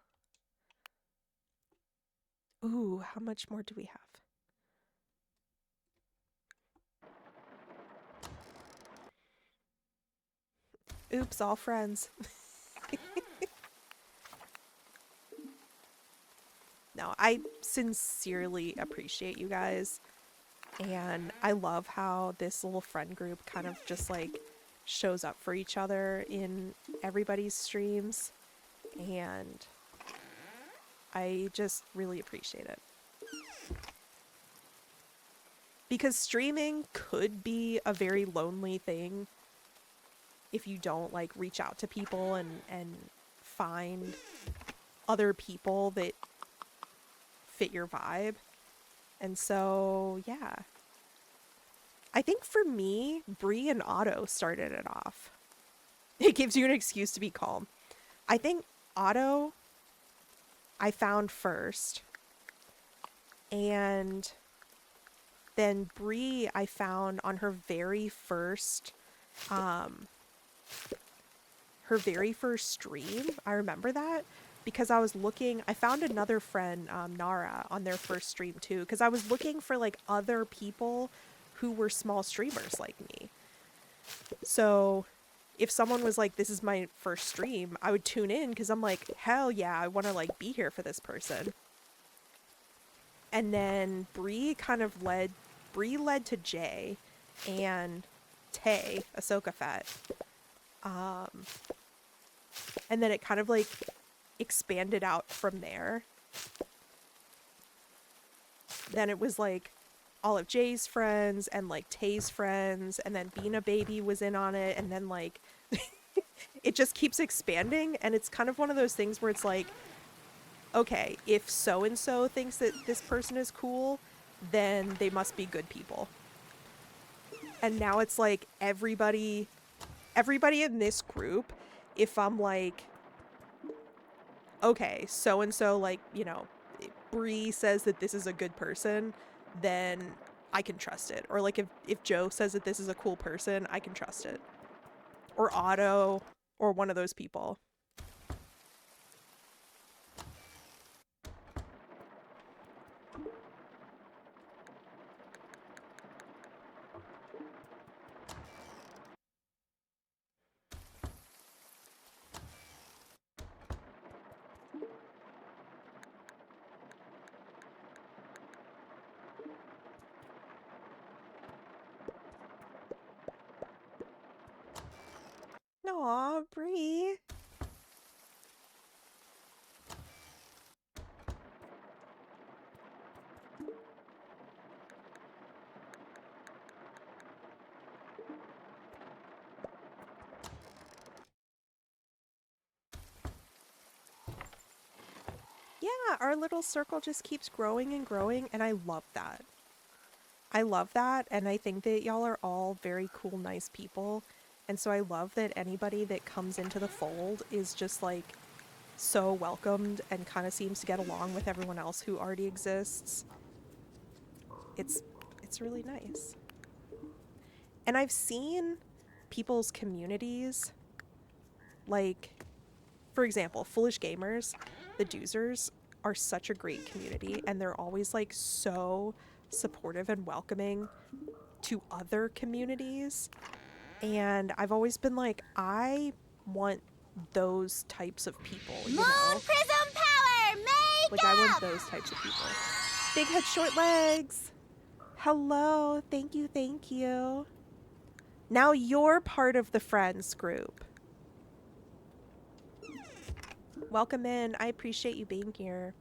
Ooh, how much more do we have? Oops, all friends. No, I sincerely appreciate you guys. And I love how this little friend group kind of just like shows up for each other in everybody's streams. And I just really appreciate it. Because streaming could be a very lonely thing if you don't like reach out to people and find other people that fit your vibe. And so, yeah. I think for me, Bree and Otto started it off. It gives you an excuse to be calm. I think Otto I found first. And then Bree I found on her very first stream. I remember that because I was looking, I found another friend, Nara, on their first stream too, because I was looking for like other people who were small streamers like me. So if someone was like, this is my first stream, I would tune in because I'm like, hell yeah, I want to like be here for this person. And then Bree led to Jay and Tay, Ahsoka Fett. And then it kind of like expanded out from there. Then it was like all of Jay's friends and like Tay's friends, and then Beena Baby was in on it, and then like it just keeps expanding, and it's kind of one of those things where it's like, okay, if so and so thinks that this person is cool, then they must be good people. And now it's like everybody in this group, if I'm like, okay, so and so, like, you know, Bree says that this is a good person, then I can trust it. Or like if Joe says that this is a cool person, I can trust it. Or Otto, or one of those people. Aw, Bree. Yeah, our little circle just keeps growing and growing, and I love that. I love that, and I think that y'all are all very cool, nice people. And so I love that anybody that comes into the fold is just like so welcomed and kind of seems to get along with everyone else who already exists. It's really nice. And I've seen people's communities, like, for example, Foolish Gamers, the Doozers, are such a great community, and they're always like so supportive and welcoming to other communities. And I've always been like, I want those types of people, you Moon know? Prism Power! Make Like, I want those types of people. Big Head Short Legs! Hello, thank you, thank you. Now you're part of the friends group. Welcome in. I appreciate you being here.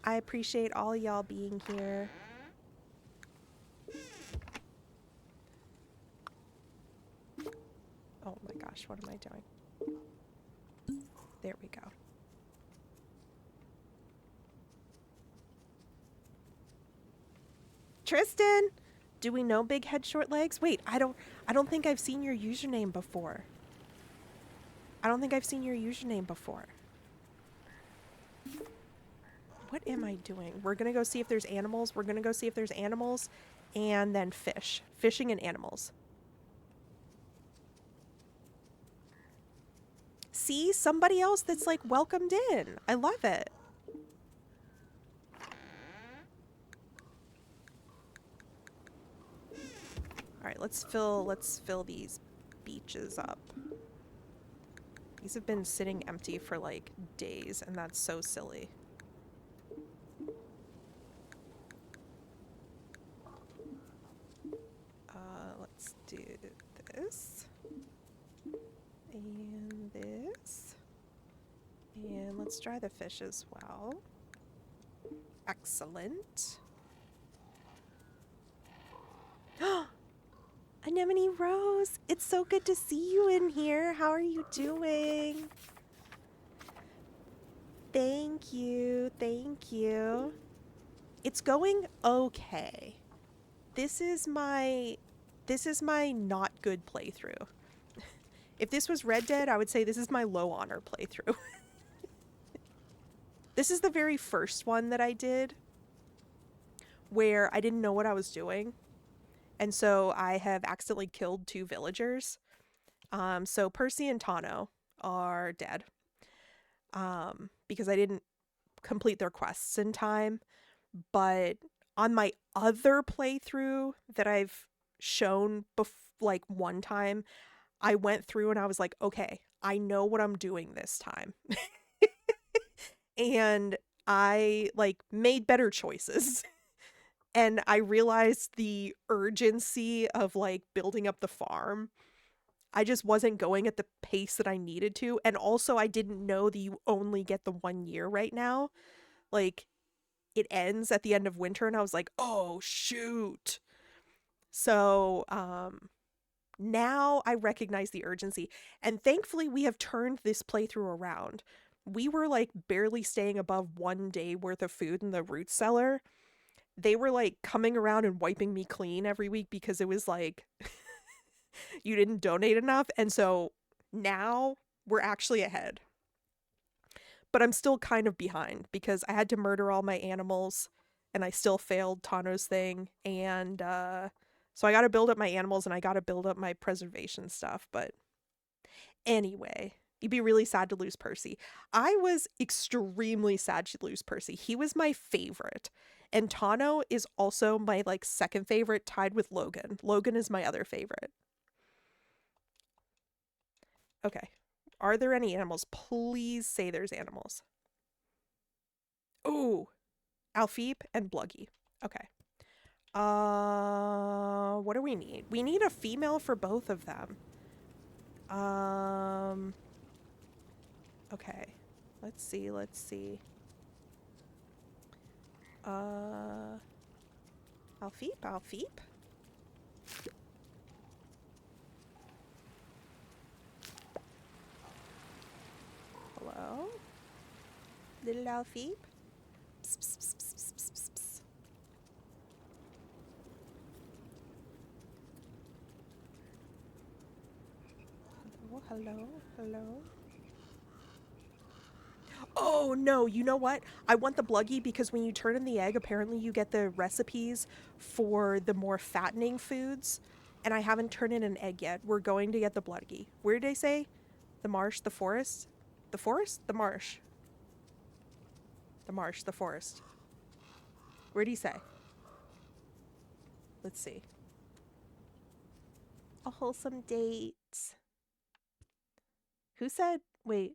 I appreciate all y'all being here. Oh my gosh, what am I doing? There we go. Tristan, do we know Big Head Short Legs? Wait, I don't think I've seen your username before. I don't think I've seen your username before. What am I doing? We're gonna go see if there's animals. We're gonna go see if there's animals, and then fish. Fishing and animals. See? Somebody else that's like welcomed in. I love it. Alright, let's fill these beaches up. These have been sitting empty for like days, and that's so silly. Let's do this. And this. And let's dry the fish as well. Excellent. Anemone Rose, it's so good to see you in here. How are you doing? Thank you. Thank you. It's going okay. This is my not good playthrough. If this was Red Dead, I would say this is my low honor playthrough. This is the very first one that I did where I didn't know what I was doing. And so I have accidentally killed 2 villagers. So Percy and Tano are dead. Because I didn't complete their quests in time. But on my other playthrough that I've shown like one time, I went through and I was like, okay, I know what I'm doing this time. And I like made better choices. And I realized the urgency of like building up the farm. I just wasn't going at the pace that I needed to. And also I didn't know that you only get the 1 year right now. Like it ends at the end of winter and I was like, "Oh, shoot." So, now I recognize the urgency. And thankfully we have turned this playthrough around. We were like barely staying above 1 day worth of food in the root cellar. They were like coming around and wiping me clean every week because it was like you didn't donate enough. And so now we're actually ahead. But I'm still kind of behind because I had to murder all my animals and I still failed Tano's thing. And so I got to build up my animals and I got to build up my preservation stuff. But anyway, you'd be really sad to lose Percy. I was extremely sad to lose Percy. He was my favorite. And Tano is also my like second favorite, tied with Logan. Logan is my other favorite. Okay. Are there any animals? Please say there's animals. Ooh, Alfeep and Bluggy. Okay. What do we need? We need a female for both of them. Okay. Let's see. Alfeep. Hello? Little Alfeep? Psst, psst, psst, psst, psst, psst, psst. Hello. Oh no, you know what? I want the Bluggy because when you turn in the egg, apparently you get the recipes for the more fattening foods. And I haven't turned in an egg yet. We're going to get the Bluggy. Where did I say? The marsh, the forest? The forest? The marsh. The forest. Where do you say? Let's see. A wholesome date. Who said? Wait.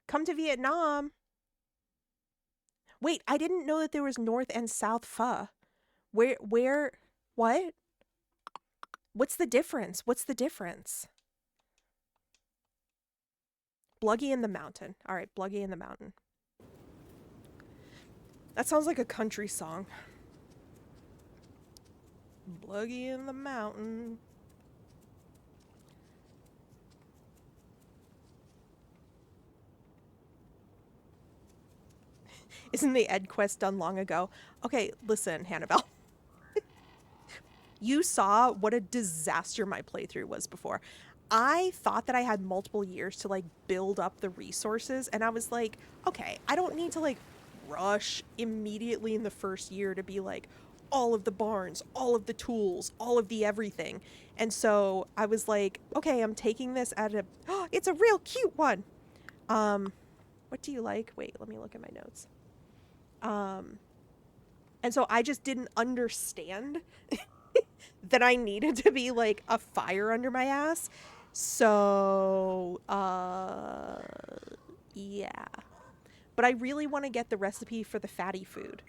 Come to Vietnam. Wait, I didn't know that there was North and South Pho. What? What's the difference? Bluggy in the mountain. All right, Bluggy in the mountain. That sounds like a country song. Bluggy in the mountain. Isn't the Ed quest done long ago? Okay, listen, Hannibal. You saw what a disaster my playthrough was before. I thought that I had multiple years to like build up the resources, and I was like, okay, I don't need to like rush immediately in the first year to be like all of the barns, all of the tools, all of the everything. And so I was like, okay, I'm taking this at a oh, it's a real cute one. What do you like? Wait, let me look at my notes. And so I just didn't understand that I needed to be like a fire under my ass. So, yeah. But I really want to get the recipe for the fatty food.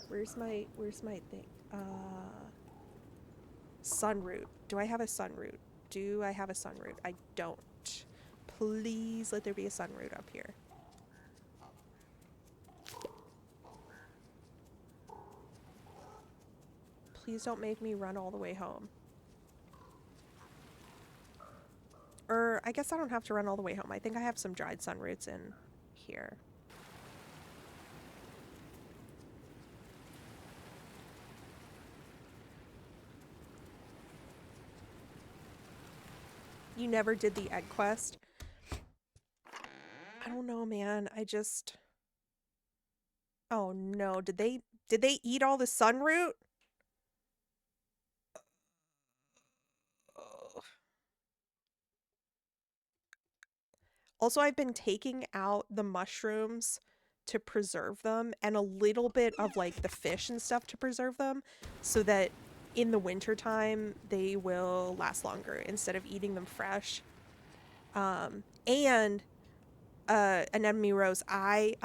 Where's my thing? Sunroot. Do I have a sunroot? I don't. Please let there be a sunroot up here. Please don't make me run all the way home. Or I guess I don't have to run all the way home. I think I have some dried sun roots in here. You never did the egg quest? I don't know, man. I just... Oh no, did they eat all the sunroot? Ugh. Also, I've been taking out the mushrooms to preserve them and a little bit of like the fish and stuff to preserve them so that in the wintertime they will last longer instead of eating them fresh. And Anemone Rose, I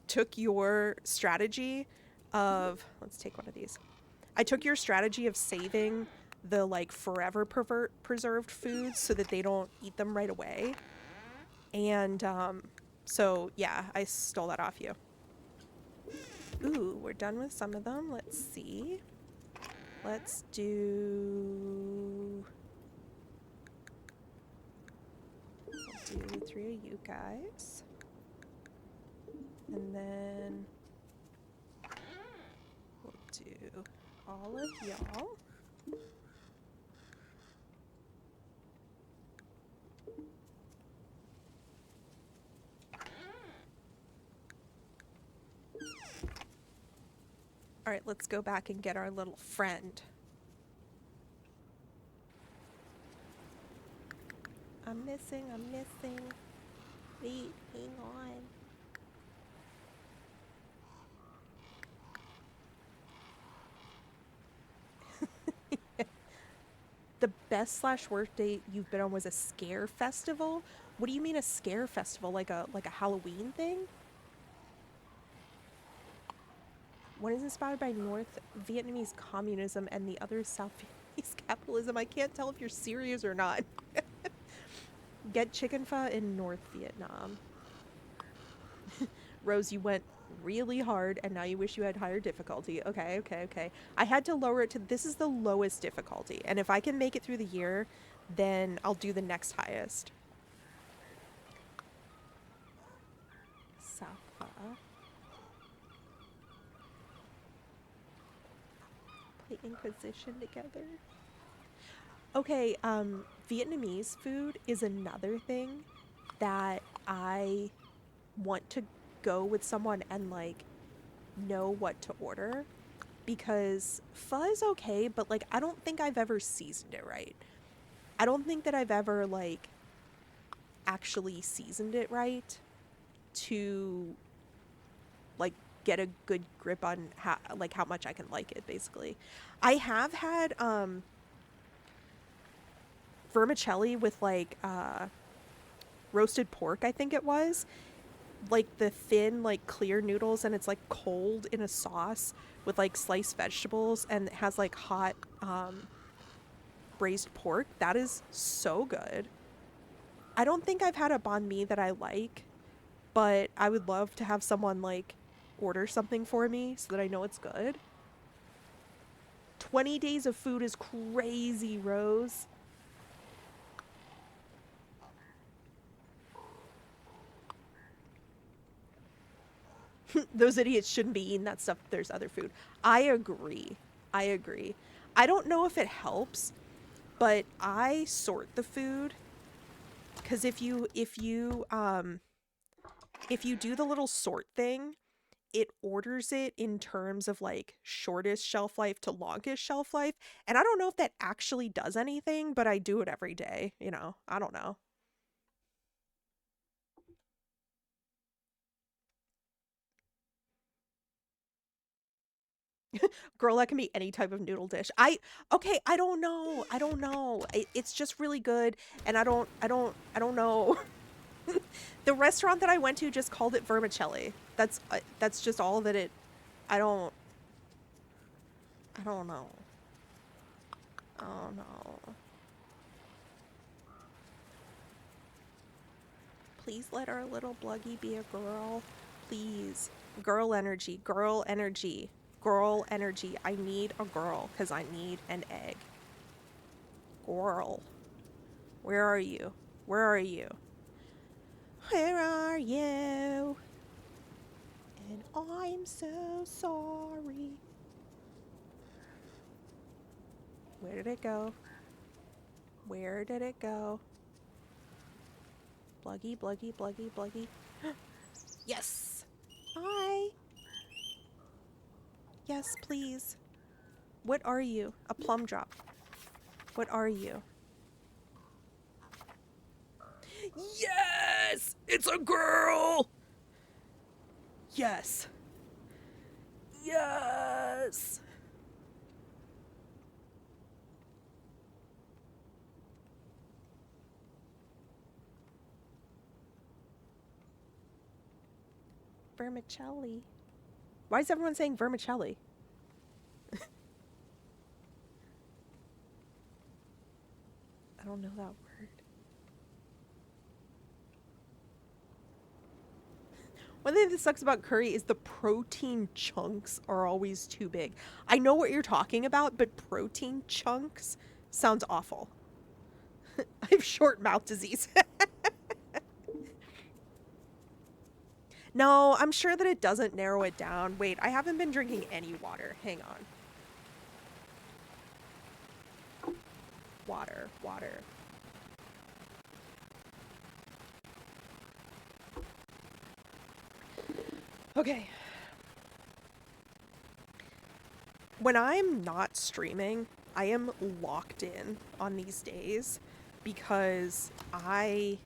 took your strategy of, let's take one of these. I took your strategy of saving the like forever preserved foods so that they don't eat them right away. And so yeah, I stole that off you. Ooh, we're done with some of them. Let's see. Let's do... We'll do 3 of you guys. And then we'll do all of y'all. All right, let's go back and get our little friend. I'm missing. Wait, hang on. The best / worst date you've been on was a scare festival? What do you mean a scare festival? Like a Halloween thing? One is inspired by North Vietnamese communism and the other is South Vietnamese capitalism. I can't tell if you're serious or not. Get chicken pho in North Vietnam. Rose, you went really hard and now you wish you had higher difficulty. Okay. I had to lower it to, this is the lowest difficulty. And if I can make it through the year, then I'll do the next highest. Sapa. Play Inquisition together. Okay, Vietnamese food is another thing that I want to go with someone and like know what to order, because pho is okay, but like I don't think I've ever seasoned it right. I don't think that I've ever like actually seasoned it right to like get a good grip on how much I can like it, basically. I have had vermicelli with like roasted pork, I think it was, like the thin like clear noodles, and it's like cold in a sauce with like sliced vegetables, and it has like hot braised pork. That is so good. I don't think I've had a banh mi that I like, but I would love to have someone like order something for me so that I know it's good. 20 days of food is crazy, Rose. Those idiots shouldn't be eating that stuff. There's other food. I agree. I don't know if it helps, but I sort the food, because if you do the little sort thing, it orders it in terms of like shortest shelf life to longest shelf life, and I don't know if that actually does anything, but I do it every day, you know. I don't know. Girl, that can be any type of noodle dish. I don't know. It's just really good, and I don't know. The restaurant that I went to just called it vermicelli. That's just all that it. I don't know. Oh no. Please let our little Bluggy be a girl. Please. Girl energy. Girl energy. Girl energy. I need a girl because I need an egg. Girl. Where are you? Where are you? Where are you? And I'm so sorry. Where did it go? Where did it go? Bluggy, bluggy, bluggy, bluggy. Yes! Hi! Yes, please. What are you? A plum drop. What are you? Yes! It's a girl! Yes! Yes! Vermicelli. Why is everyone saying vermicelli? I don't know that word. One thing that sucks about curry is the protein chunks are always too big. I know what you're talking about, but protein chunks sounds awful. I have short mouth disease. No, I'm sure that it doesn't narrow it down. Wait, I haven't been drinking any water. Hang on. Water, water. Okay. When I'm not streaming, I am locked in on these days because I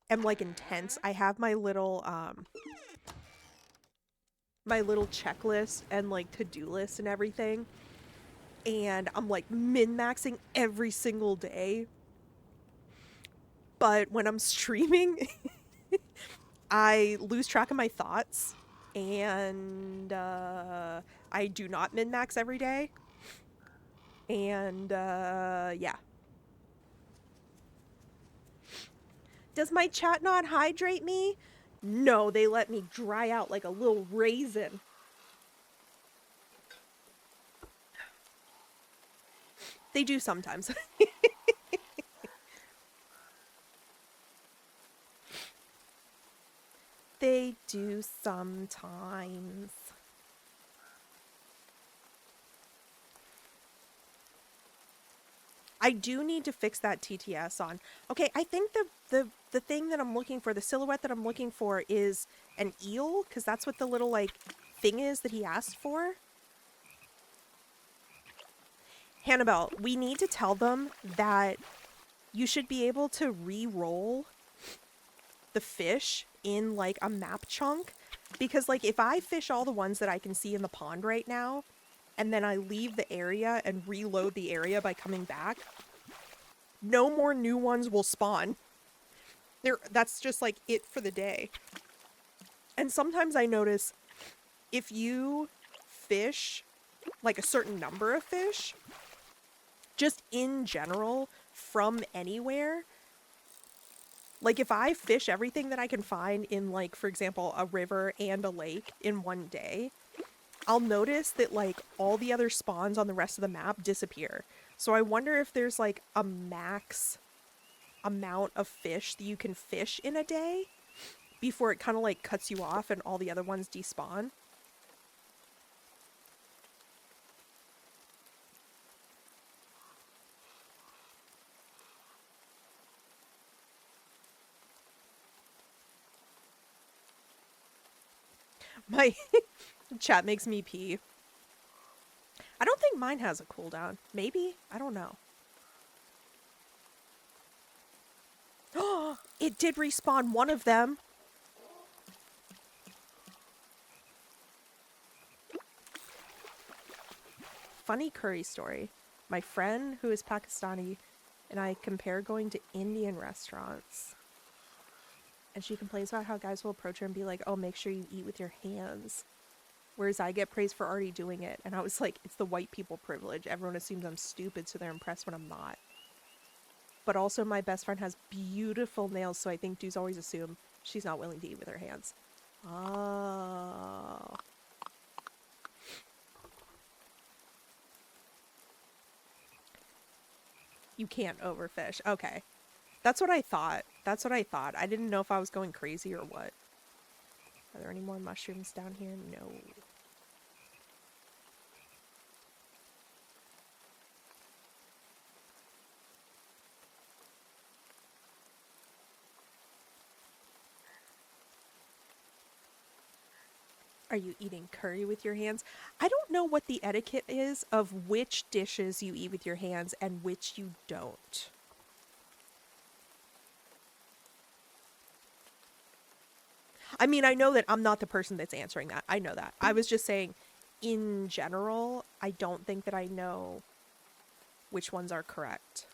am like intense. I have my little checklist and like to-do list and everything. And I'm like min-maxing every single day. But when I'm streaming, I lose track of my thoughts and I do not min-max every day. And yeah. Does my chat not hydrate me? No, they let me dry out like a little raisin. They do sometimes. They do sometimes. I do need to fix that TTS on. Okay, I think the thing that I'm looking for, the silhouette that I'm looking for is an eel, because that's what the little, like, thing is that he asked for. Hannibal, we need to tell them that you should be able to re-roll the fish in, like, a map chunk. Because, like, if I fish all the ones that I can see in the pond right now, and then I leave the area and reload the area by coming back, no more new ones will spawn. That's just like it for the day. And sometimes I notice if you fish like a certain number of fish, just in general, from anywhere, like if I fish everything that I can find in, like, for example, a river and a lake in one day, I'll notice that, like, all the other spawns on the rest of the map disappear. So I wonder if there's, like, a max amount of fish that you can fish in a day before it kind of, like, cuts you off and all the other ones despawn. My chat makes me pee. I don't think mine has a cooldown. Maybe? I don't know. Oh, it did respawn one of them. Funny curry story. My friend, who is Pakistani, and I compare going to Indian restaurants. And she complains about how guys will approach her and be like, oh, make sure you eat with your hands. Whereas I get praised for already doing it. And I was like, it's the white people privilege. Everyone assumes I'm stupid, so they're impressed when I'm not. But also my best friend has beautiful nails, so I think dudes always assume she's not willing to eat with her hands. Oh. You can't overfish. Okay. That's what I thought. That's what I thought. I didn't know if I was going crazy or what. Are there any more mushrooms down here? No. Are you eating curry with your hands? I don't know what the etiquette is of which dishes you eat with your hands and which you don't. I mean, I know that I'm not the person that's answering that. I know that. I was just saying, in general, I don't think that I know which ones are correct.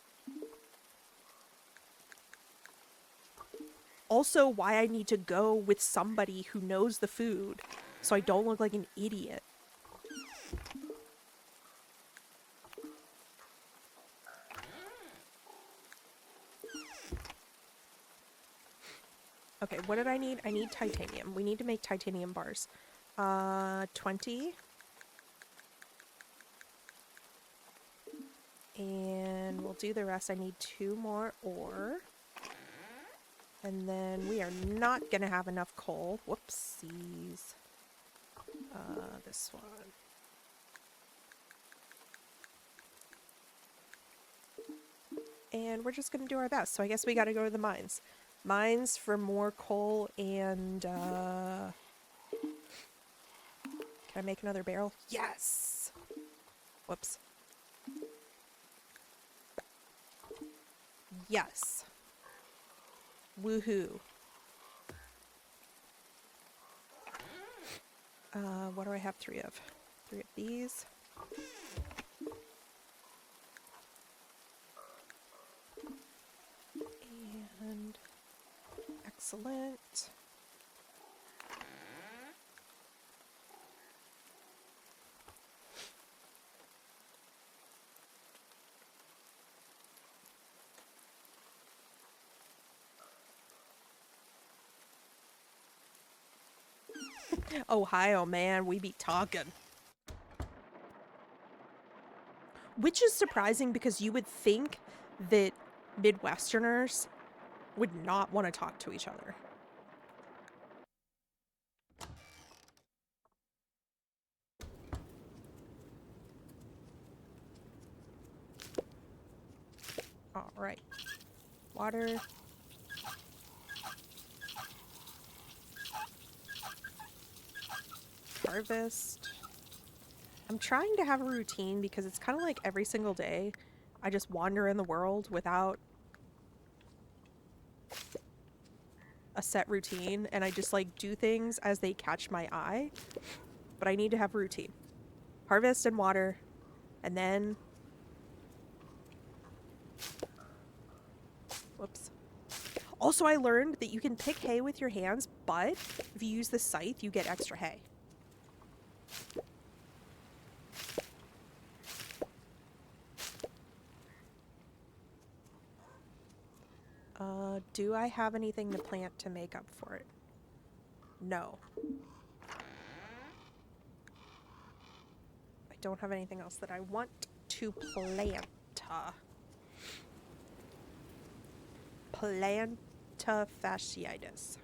Also, why I need to go with somebody who knows the food so I don't look like an idiot. Okay, what did I need? I need titanium. We need to make titanium bars. 20. And we'll do the rest. I need 2 more ore. And then we are not going to have enough coal. Whoopsies. This one. And we're just going to do our best. So I guess we got to go to the mines. Mines for more coal and, can I make another barrel? Yes! Whoops. Yes. Woohoo. What do I have 3 of? 3 of these. And excellent. Ohio, man, we be talking. Which is surprising because you would think that Midwesterners would not want to talk to each other. All right. Water. Harvest. I'm trying to have a routine because it's kind of like every single day I just wander in the world without a set routine and I just like do things as they catch my eye. But I need to have a routine. Harvest and water, and then whoops. Also, I learned that you can pick hay with your hands, but if you use the scythe, you get extra hay. Do I have anything to plant to make up for it? No. I don't have anything else that I want to plant. Planta fasciitis.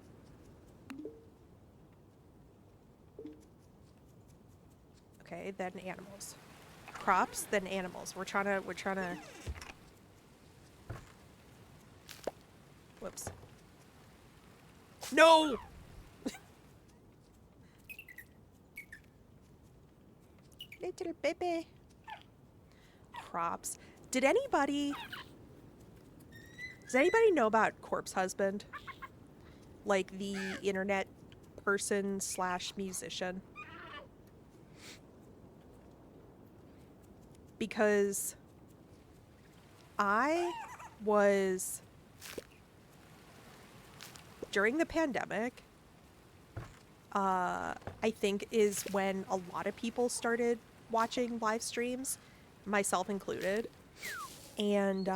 Okay, then animals. Crops, then animals. We're trying to whoops. No! Little baby. Crops. Does anybody know about Corpse Husband? Like the internet person / musician? Because I was, during the pandemic, I think is when a lot of people started watching live streams, myself included. And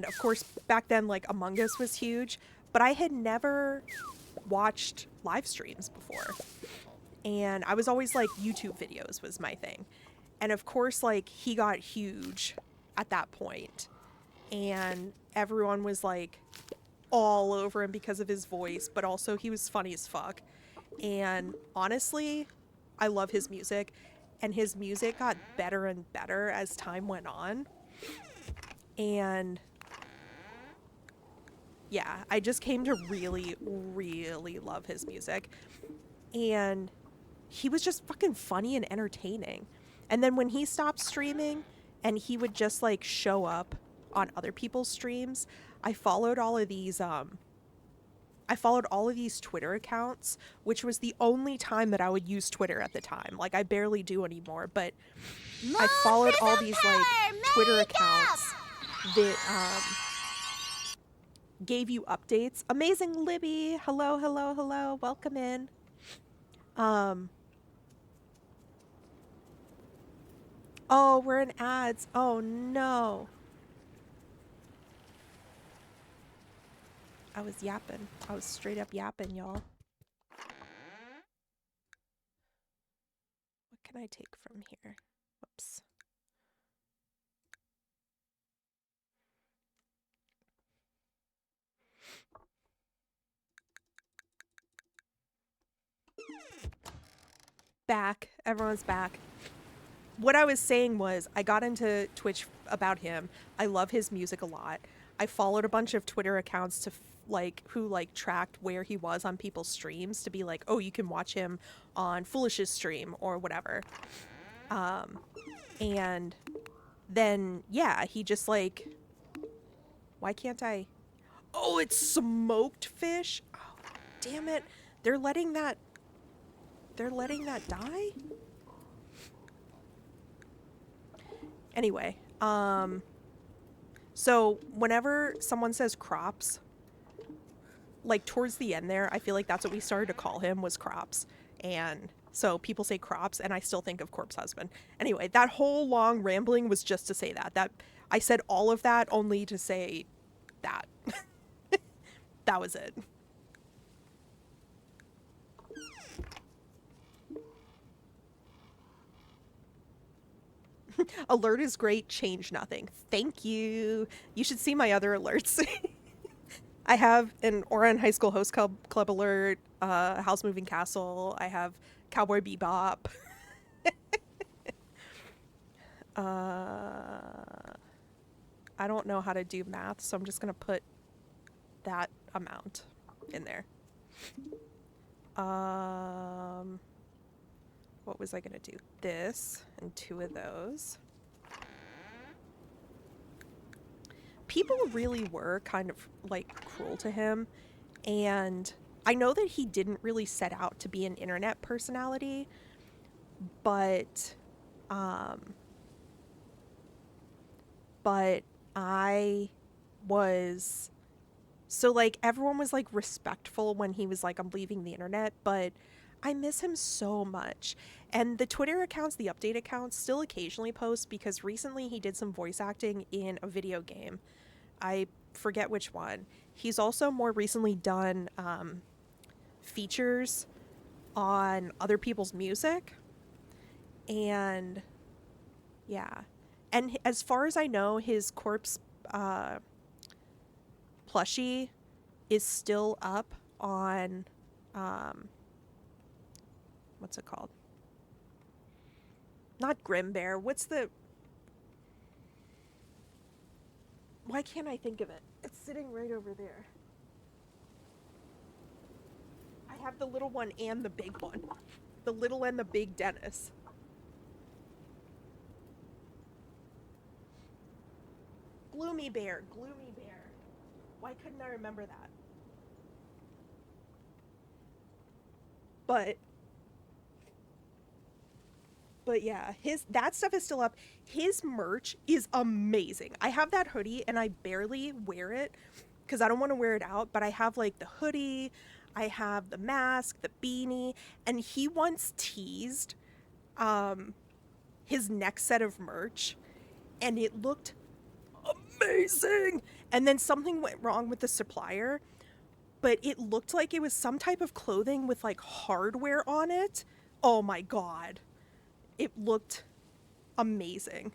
of course back then like Among Us was huge, but I had never watched live streams before. And I was always like YouTube videos was my thing. And of course, like, he got huge at that point. And everyone was like all over him because of his voice, but also he was funny as fuck. And honestly, I love his music. And his music got better and better as time went on. And yeah, I just came to really, really love his music. And he was just fucking funny and entertaining. And then when he stopped streaming and he would just like show up on other people's streams, I followed all of these Twitter accounts, which was the only time that I would use Twitter at the time. Like, I barely do anymore, but I followed all these like Twitter accounts that gave you updates. Amazing Libby, hello, hello, hello, welcome in. Oh, we're in ads. Oh no. I was yapping. I was straight up yapping, y'all. What can I take from here? Whoops. Back. Everyone's back. What I was saying was I got into Twitch about him. I love his music a lot. I followed a bunch of Twitter accounts to who tracked where he was on people's streams to be like, oh, you can watch him on Foolish's stream or whatever. And then yeah, he just like, why can't I? Oh, it's smoked fish. Oh, damn it! They're letting that die. Anyway, so whenever someone says crops, like towards the end there, I feel like that's what we started to call him, was crops. And so people say crops and I still think of corpse husband. Anyway, that whole long rambling was just to say that I said all of that only to say that. That was it. Alert is great, change nothing. Thank you. You should see my other alerts. I have an Oran High School Host Club alert, House Moving Castle. I have Cowboy Bebop. I don't know how to do math, so I'm just going to put that amount in there. What was I going to do? This and 2 of those. People really were kind of like cruel to him, and I know that he didn't really set out to be an internet personality, but I was, so like everyone was like respectful when he was like, I'm leaving the internet, but I miss him so much. And the Twitter accounts, the update accounts, still occasionally post, because recently he did some voice acting in a video game. I forget which one. He's also more recently done features on other people's music. And yeah. And as far as I know, his corpse plushie is still up on what's it called? Not Grimbear. What's the... Why can't I think of it? It's sitting right over there. I have the little one and the big one. The little and the big Dennis. Gloomy Bear. Gloomy Bear. Why couldn't I remember that? But yeah, that stuff is still up. His merch is amazing. I have that hoodie and I barely wear it because I don't want to wear it out, but I have like the hoodie, I have the mask, the beanie, and he once teased his next set of merch and it looked amazing. And then something went wrong with the supplier, but it looked like it was some type of clothing with like hardware on it. Oh my god. It looked amazing.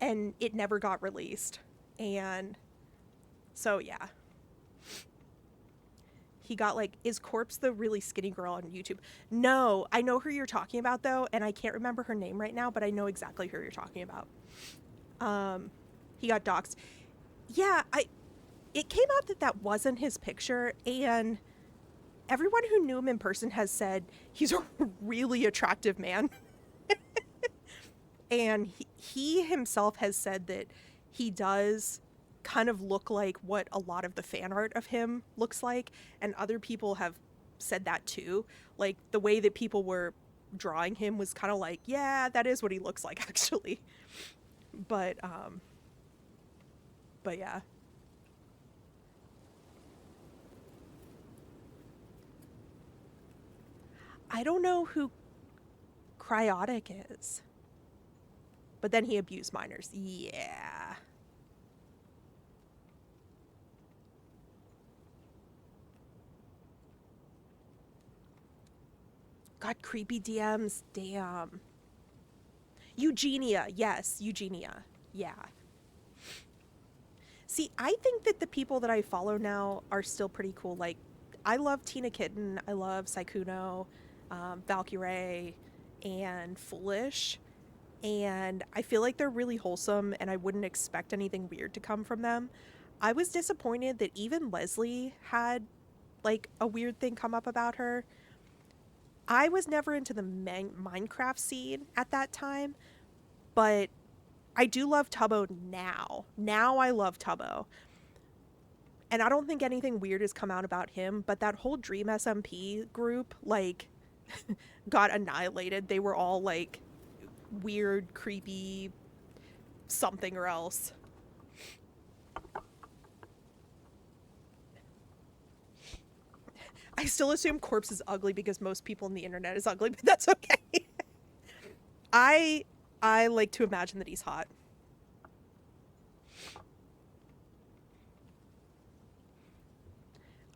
And it never got released. And so, yeah. He got like, is Corpse the really skinny girl on YouTube? No, I know who you're talking about though, and I can't remember her name right now, but I know exactly who you're talking about. He got doxxed. Yeah, it came out that that wasn't his picture, and everyone who knew him in person has said he's a really attractive man. And he himself has said that he does kind of look like what a lot of the fan art of him looks like, and other people have said that too. Like, the way that people were drawing him was kind of like, yeah, that is what he looks like, actually. But yeah. I don't know who Cryotic is. But then he abused minors. Yeah. God, creepy DMs. Damn. Eugenia. Yes, Eugenia. Yeah. See, I think that the people that I follow now are still pretty cool. Like, I love Tina Kitten. I love Saikuno, Valkyrie, and Foolish. And I feel like they're really wholesome, and I wouldn't expect anything weird to come from them. I was disappointed that even Leslie had, like, a weird thing come up about her. I was never into the Minecraft scene at that time, but I do love Tubbo now. Now I love Tubbo. And I don't think anything weird has come out about him, but that whole Dream SMP group, like, got annihilated. They were all, like, weird, creepy, something or else. I still assume Corpse is ugly because most people on the internet is ugly, but that's okay. I like to imagine that he's hot.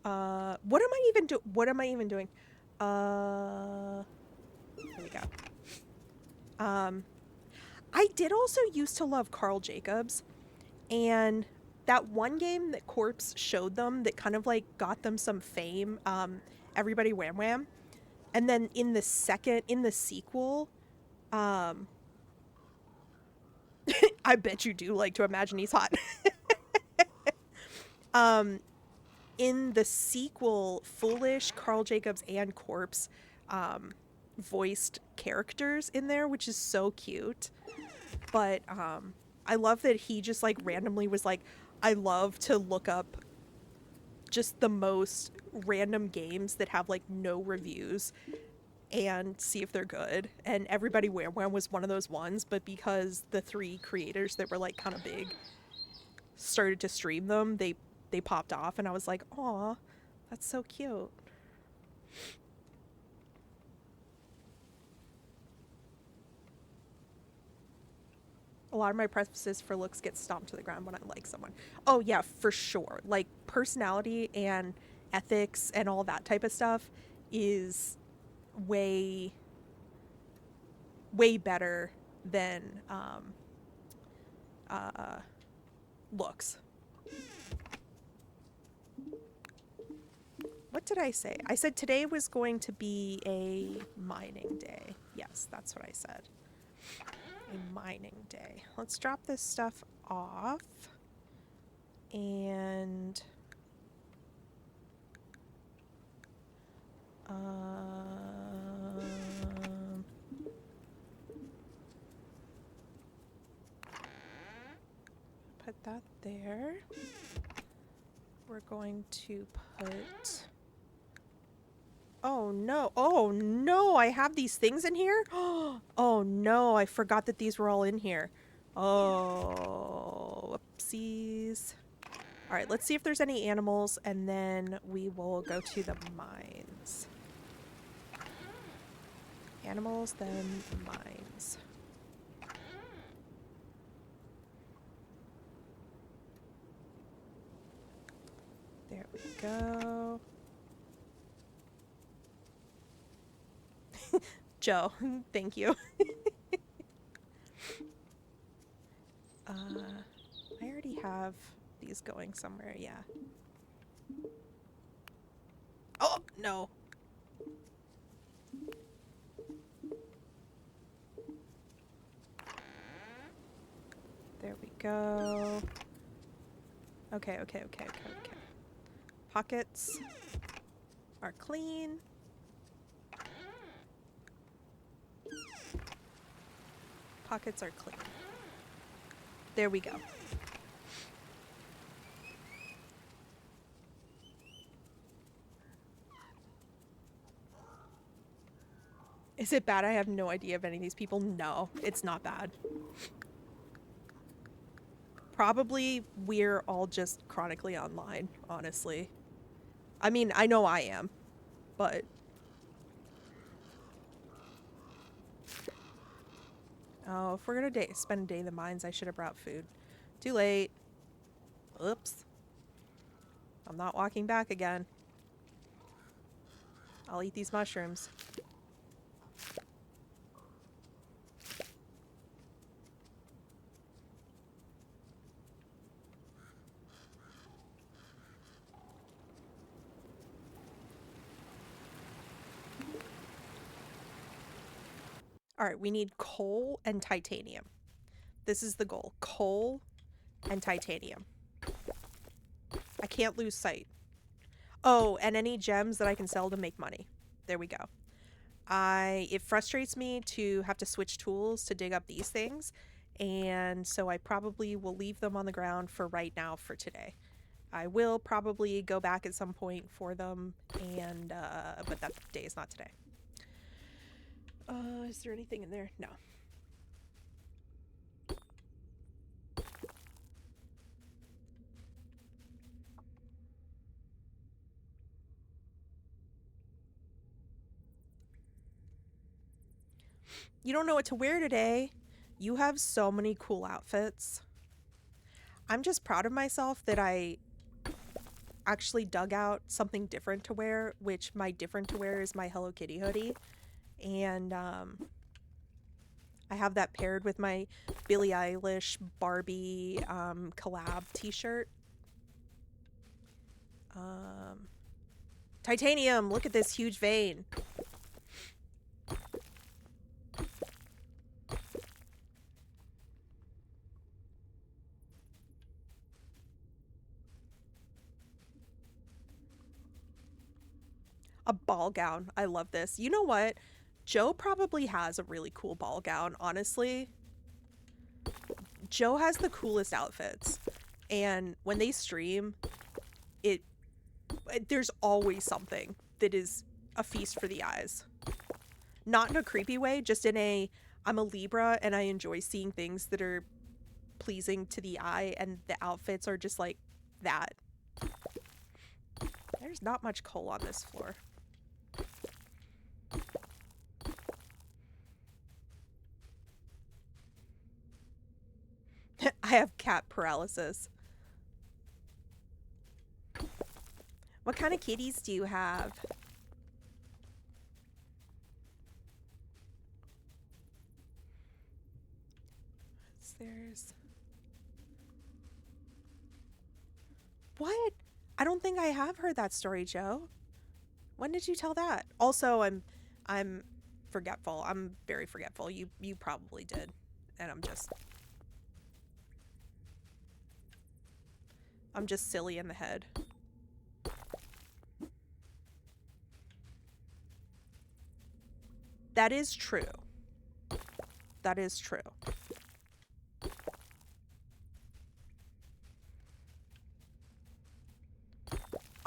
What am I even doing? Here we go. I did also used to love Carl Jacobs, and that one game that Corpse showed them that kind of like got them some fame, Everybody Wham Wham, and then in the sequel, I bet you do like to imagine he's hot. In the sequel, Foolish, Carl Jacobs, and Corpse voiced characters in there, which is so cute. But I love that he just like randomly was like, I love to look up just the most random games that have like no reviews and see if they're good. And Everybody Wham Wham was one of those ones, but because the 3 creators that were like kind of big started to stream them, they popped off, and I was like, aw, that's so cute. A lot of my preferences for looks get stomped to the ground when I like someone. Oh yeah, for sure. Like, personality and ethics and all that type of stuff is way better than looks. What did I say? I said today was going to be a mining day. Yes, that's what I said. A mining day. Let's drop this stuff off. And put that there. We're going to put... Oh no, I have these things in here? Oh no, I forgot that these were all in here. Oh, whoopsies. Alright, let's see if there's any animals, and then we will go to the mines. Animals, then mines. There we go. Joe, thank you. have these going somewhere. Yeah. Oh, no. There we go. Okay. Pockets are clean. Pockets are clean. There we go. Is it bad? I have no idea of any of these people. No, it's not bad. Probably we're all just chronically online, honestly. I mean, I know I am, but... Oh, if we're gonna spend a day in the mines, I should have brought food. Too late. Oops. I'm not walking back again. I'll eat these mushrooms. Alright, we need coal and titanium. This is the goal. Coal and titanium. I can't lose sight. Oh, and any gems that I can sell to make money. There we go. It frustrates me to have to switch tools to dig up these things, and so I probably will leave them on the ground for right now for today. I will probably go back at some point for them, and but that day is not today. Is there anything in there? No. You don't know what to wear today. You have so many cool outfits. I'm just proud of myself that I actually dug out something different to wear, which my different to wear is my Hello Kitty hoodie. And I have that paired with my Billie Eilish Barbie collab t-shirt. Titanium, look at this huge vein. A ball gown. I love this. You know what? Joe probably has a really cool ball gown, honestly. Joe has the coolest outfits. And when they stream, there's always something that is a feast for the eyes. Not in a creepy way, just in I'm a Libra and I enjoy seeing things that are pleasing to the eye, and the outfits are just like that. There's not much coal on this floor. I have cat paralysis. What kind of kitties do you have? There's... What? I don't think I have heard that story, Joe. When did you tell that? Also, I'm forgetful. I'm very forgetful. You probably did. And I'm just silly in the head. That is true. That is true.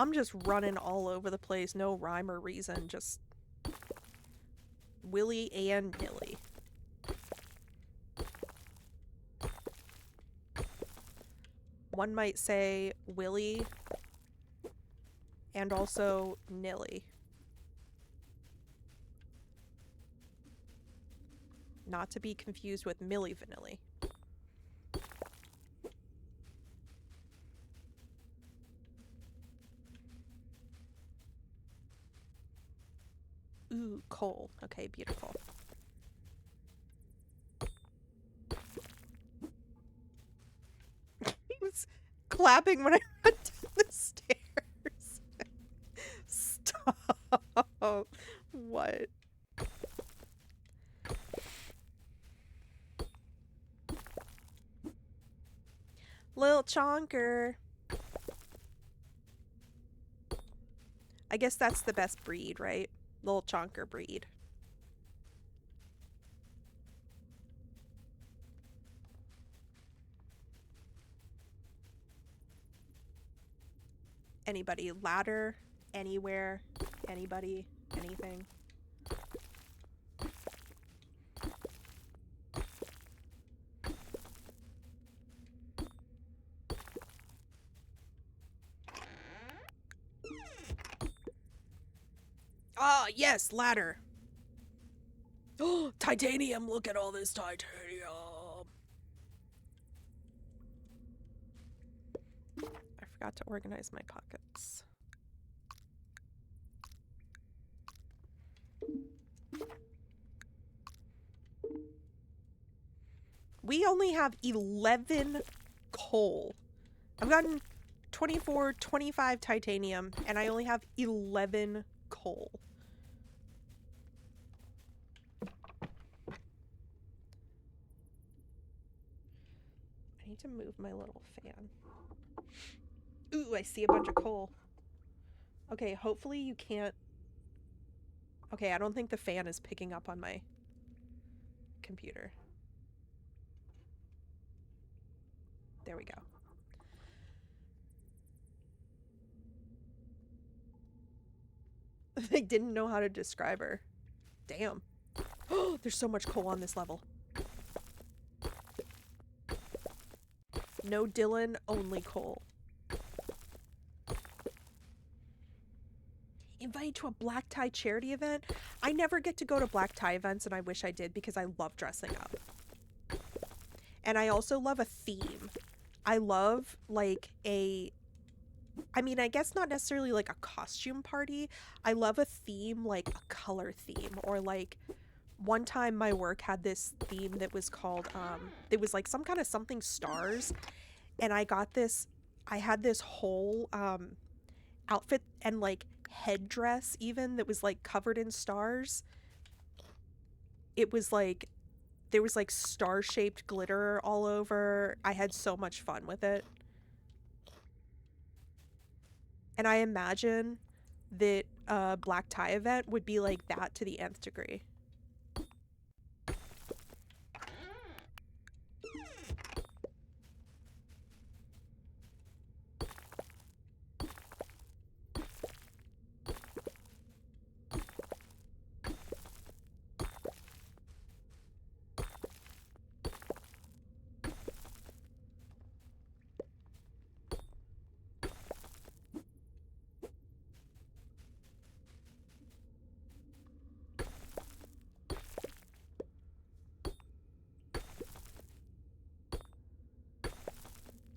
I'm just running all over the place, no rhyme or reason, just willy and nilly. One might say willy and also nilly. Not to be confused with Milli Vanilli. Ooh, coal. Okay, beautiful. clapping when I went down the stairs. Stop. What? Lil Chonker. I guess that's the best breed, right? Lil Chonker breed. Anybody? Ladder? Anywhere? Anybody? Anything? Ah, yes, ladder. Oh, titanium. Look at all this titanium. I forgot to organize my pockets. We only have 11 coal. I've gotten 24, 25 titanium, and I only have 11 coal. I need to move my little fan. Ooh, I see a bunch of coal. Okay, hopefully you can't... Okay, I don't think the fan is picking up on my computer. There we go. They didn't know how to describe her. Damn. Oh, there's so much coal on this level. No Dylan, only coal. Invited to a black tie charity event? I never get to go to black tie events, and I wish I did because I love dressing up. And I also love a theme. I love, like, I mean, I guess not necessarily like a costume party. I love a theme, like a color theme, or like one time my work had this theme that was called, it was like some kind of something stars, and I had this whole, outfit and like headdress even that was like covered in stars. It was like, there was like star-shaped glitter all over. I had so much fun with it. And I imagine that a black tie event would be like that to the nth degree.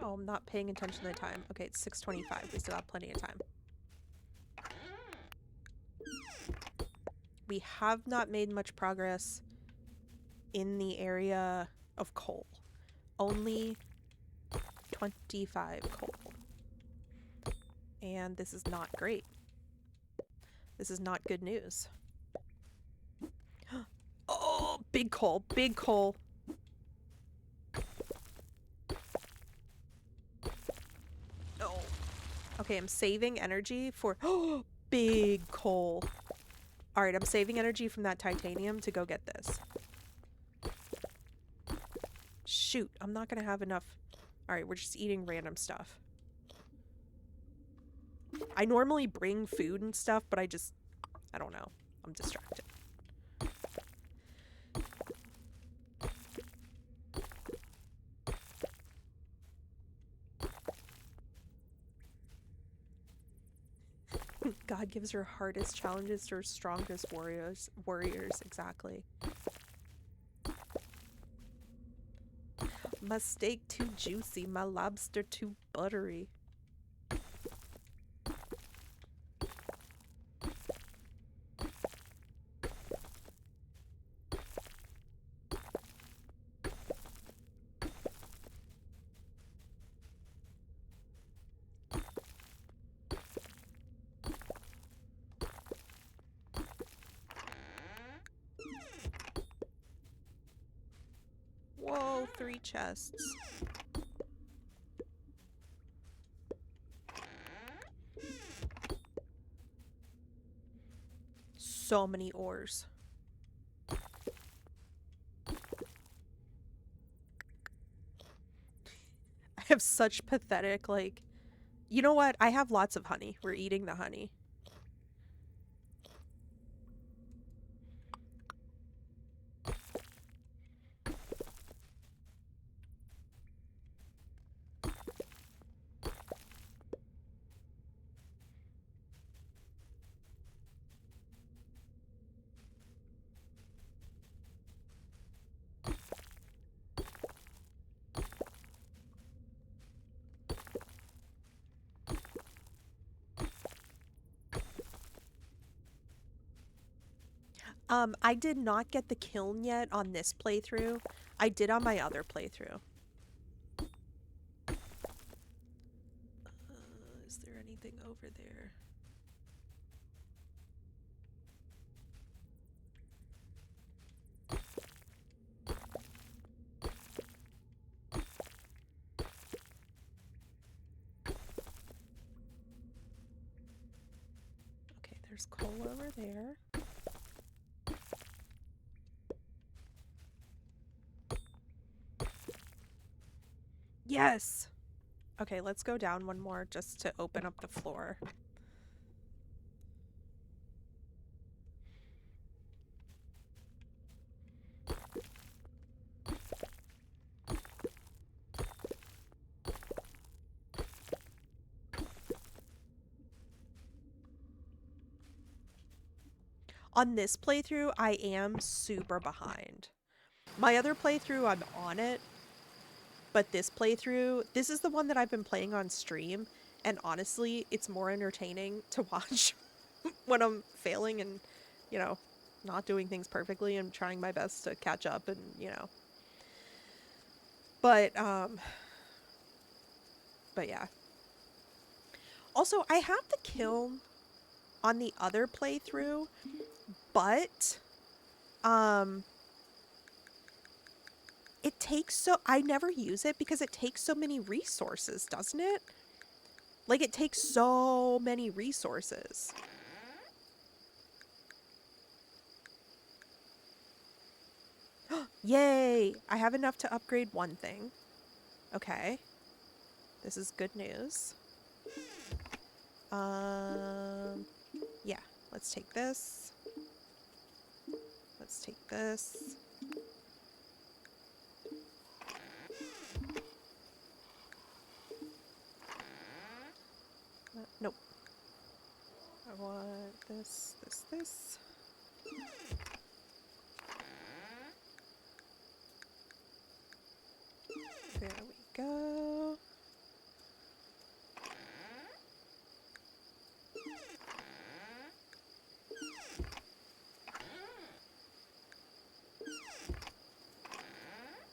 Oh, I'm not paying attention to the time. Okay, it's 6:25. We still have plenty of time. We have not made much progress in the area of coal. Only 25 coal. And this is not great. This is not good news. Oh, big coal, big coal. Oh. Okay, I'm saving energy for big coal. All right, I'm saving energy from that titanium to go get this. Shoot, I'm not gonna have enough. All right, we're just eating random stuff. I normally bring food and stuff, but I don't know. I'm distracted. God gives her hardest challenges to her strongest warriors. Exactly. My steak too juicy, my lobster too buttery. Still 3 chests. So many ores. I have such pathetic, like... You know what? I have lots of honey. We're eating the honey. I did not get the kiln yet on this playthrough. I did on my other playthrough. Is there anything over there? Okay, there's coal over there. Yes! Okay, let's go down one more just to open up the floor. On this playthrough, I am super behind. My other playthrough, I'm on it. But this playthrough, this is the one that I've been playing on stream. And honestly, it's more entertaining to watch when I'm failing and, you know, not doing things perfectly and trying my best to catch up and, you know. But yeah. Also, I have the kiln on the other playthrough, but it takes so I never use it because it takes so many resources, doesn't it? Like, it takes so many resources. Yay! I have enough to upgrade one thing. Okay. This is good news. Yeah. Let's take this. Let's take this. Nope. I want this, this. There we go.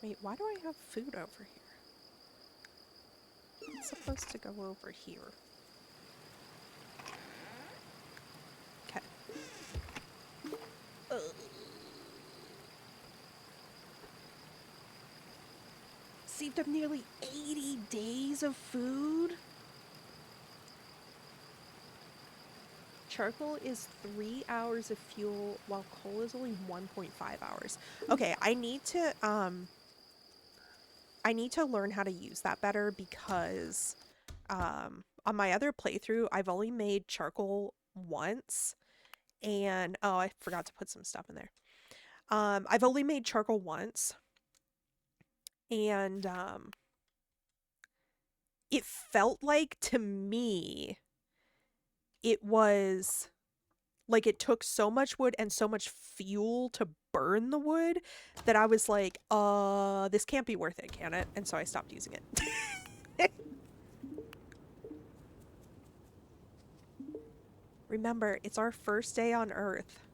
Wait, why do I have food over here? It's supposed to go over here. Okay. Saved up nearly 80 days of food? Charcoal is 3 hours of fuel, while coal is only 1.5 hours. Okay, I need to learn how to use that better because on my other playthrough, I've only made charcoal once, and oh, I forgot to put some stuff in there. I've only made charcoal once, and it felt like, to me, it was like it took so much wood and so much fuel to burn the wood that I was like, this can't be worth it, can it? And so I stopped using it. Remember, it's our first day on Earth.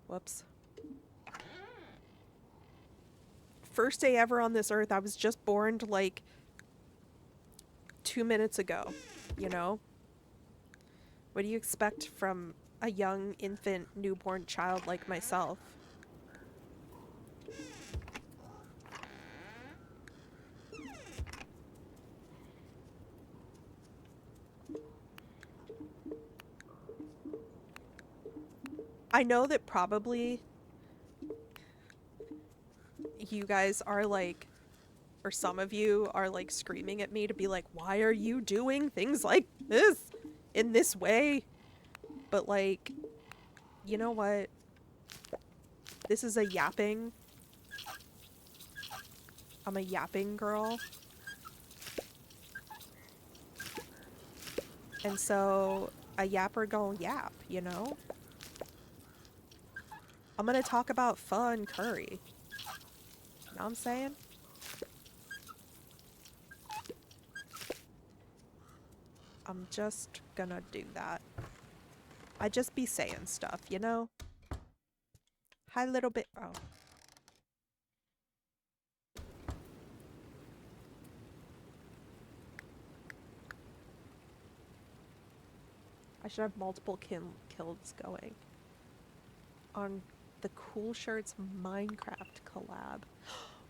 Whoops. First day ever on this Earth. I was just born like 2 minutes ago, you know? What do you expect from a young infant newborn child like myself? I know that probably you guys are like, or some of you are like screaming at me to be like, why are you doing things like this in this way? But like, you know what? This is a yapping. I'm a yapping girl. And so a yapper gon' yap, you know? I'm gonna talk about pho and curry. Know what I'm saying? I'm just gonna do that. I just be saying stuff, you know? Hi, little bit. Oh. I should have multiple kills going on the Cool Shirts Minecraft collab.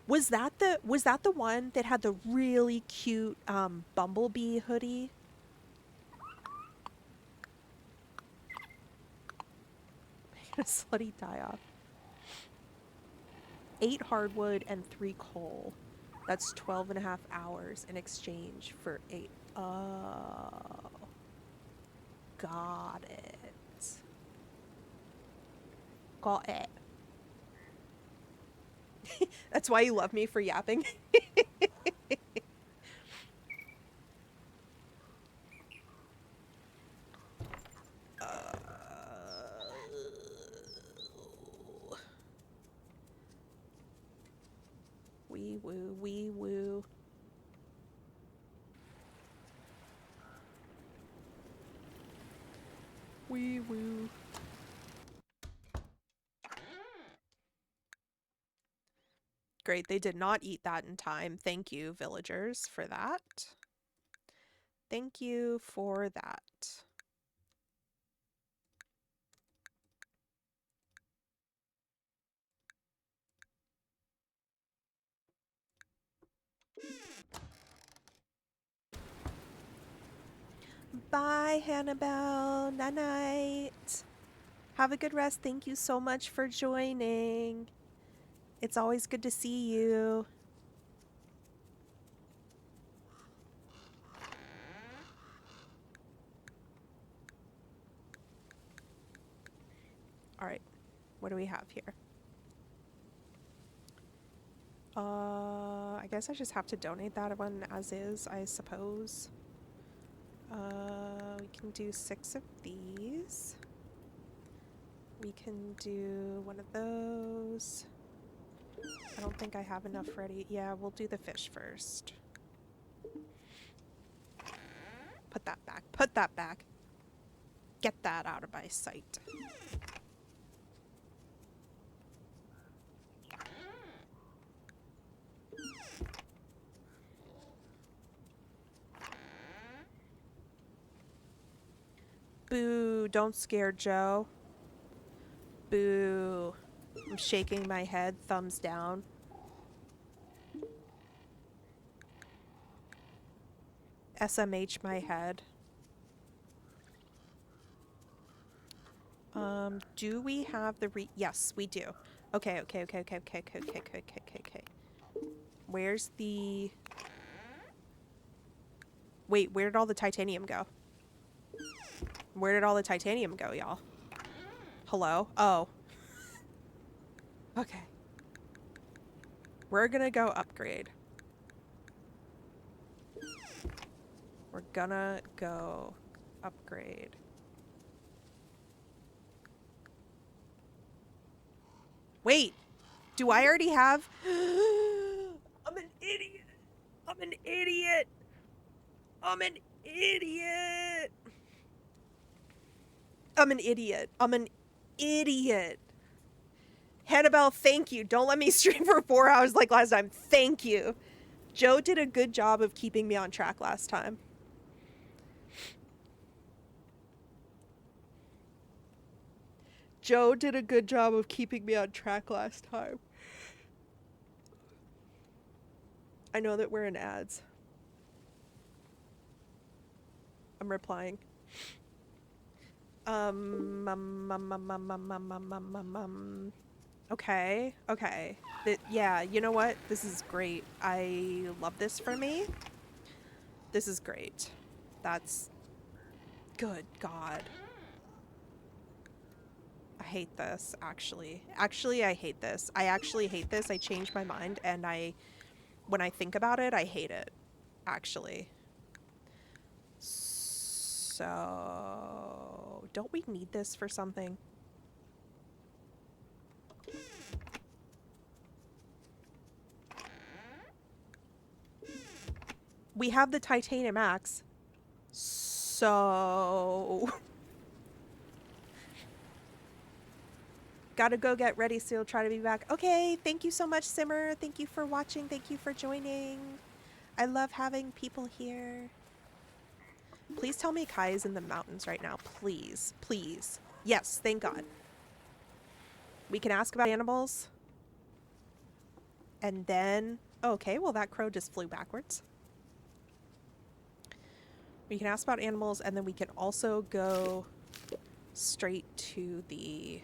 Was that the one that had the really cute bumblebee hoodie? A slutty die off. 8 hardwood and 3 coal. That's 12.5 hours in exchange for 8. Oh. Got it. Got it. That's why you love me for yapping. Wee woo, wee woo. Wee woo. Great, they did not eat that in time. Thank you, villagers, for that. Thank you for that. Bye, Hannibal. Night night. Have a good rest. Thank you so much for joining. It's always good to see you. All right. What do we have here? I guess I just have to donate that one as is, I suppose. We can do 6 of these. We can do one of those. I don't think I have enough ready. Yeah, we'll do the fish first. Put that back. Put that back. Get that out of my sight. Boo, don't scare Joe. Boo. I'm shaking my head, thumbs down. SMH my head. Do we have the yes, we do. Okay. Where's the... Wait, where did all the titanium go? Where did all the titanium go, y'all? Hello? Oh. Okay. We're gonna go upgrade. We're gonna go upgrade. Wait! Do I already have... I'm an idiot! I'm an idiot! I'm an idiot! I'm an idiot. I'm an idiot. Hannibal, thank you. Don't let me stream for 4 hours like last time. Thank you. Joe did a good job of keeping me on track last time. Joe did a good job of keeping me on track last time. I know that we're in ads. I'm replying. Okay, okay. Yeah, you know what? This is great. I love this for me. This is great. That's... Good God. I hate this, actually. Actually, I hate this. I actually hate this. I changed my mind, and when I think about it, I hate it. Actually. So... Don't we need this for something? We have the titanium axe. So... Gotta go get ready, so you'll try to be back. Okay, thank you so much, Simmer. Thank you for watching. Thank you for joining. I love having people here. Please tell me Kai is in the mountains right now. Please. Please. Yes, thank God. We can ask about animals. And then... Okay, well that crow just flew backwards. We can ask about animals, and then we can also go straight to the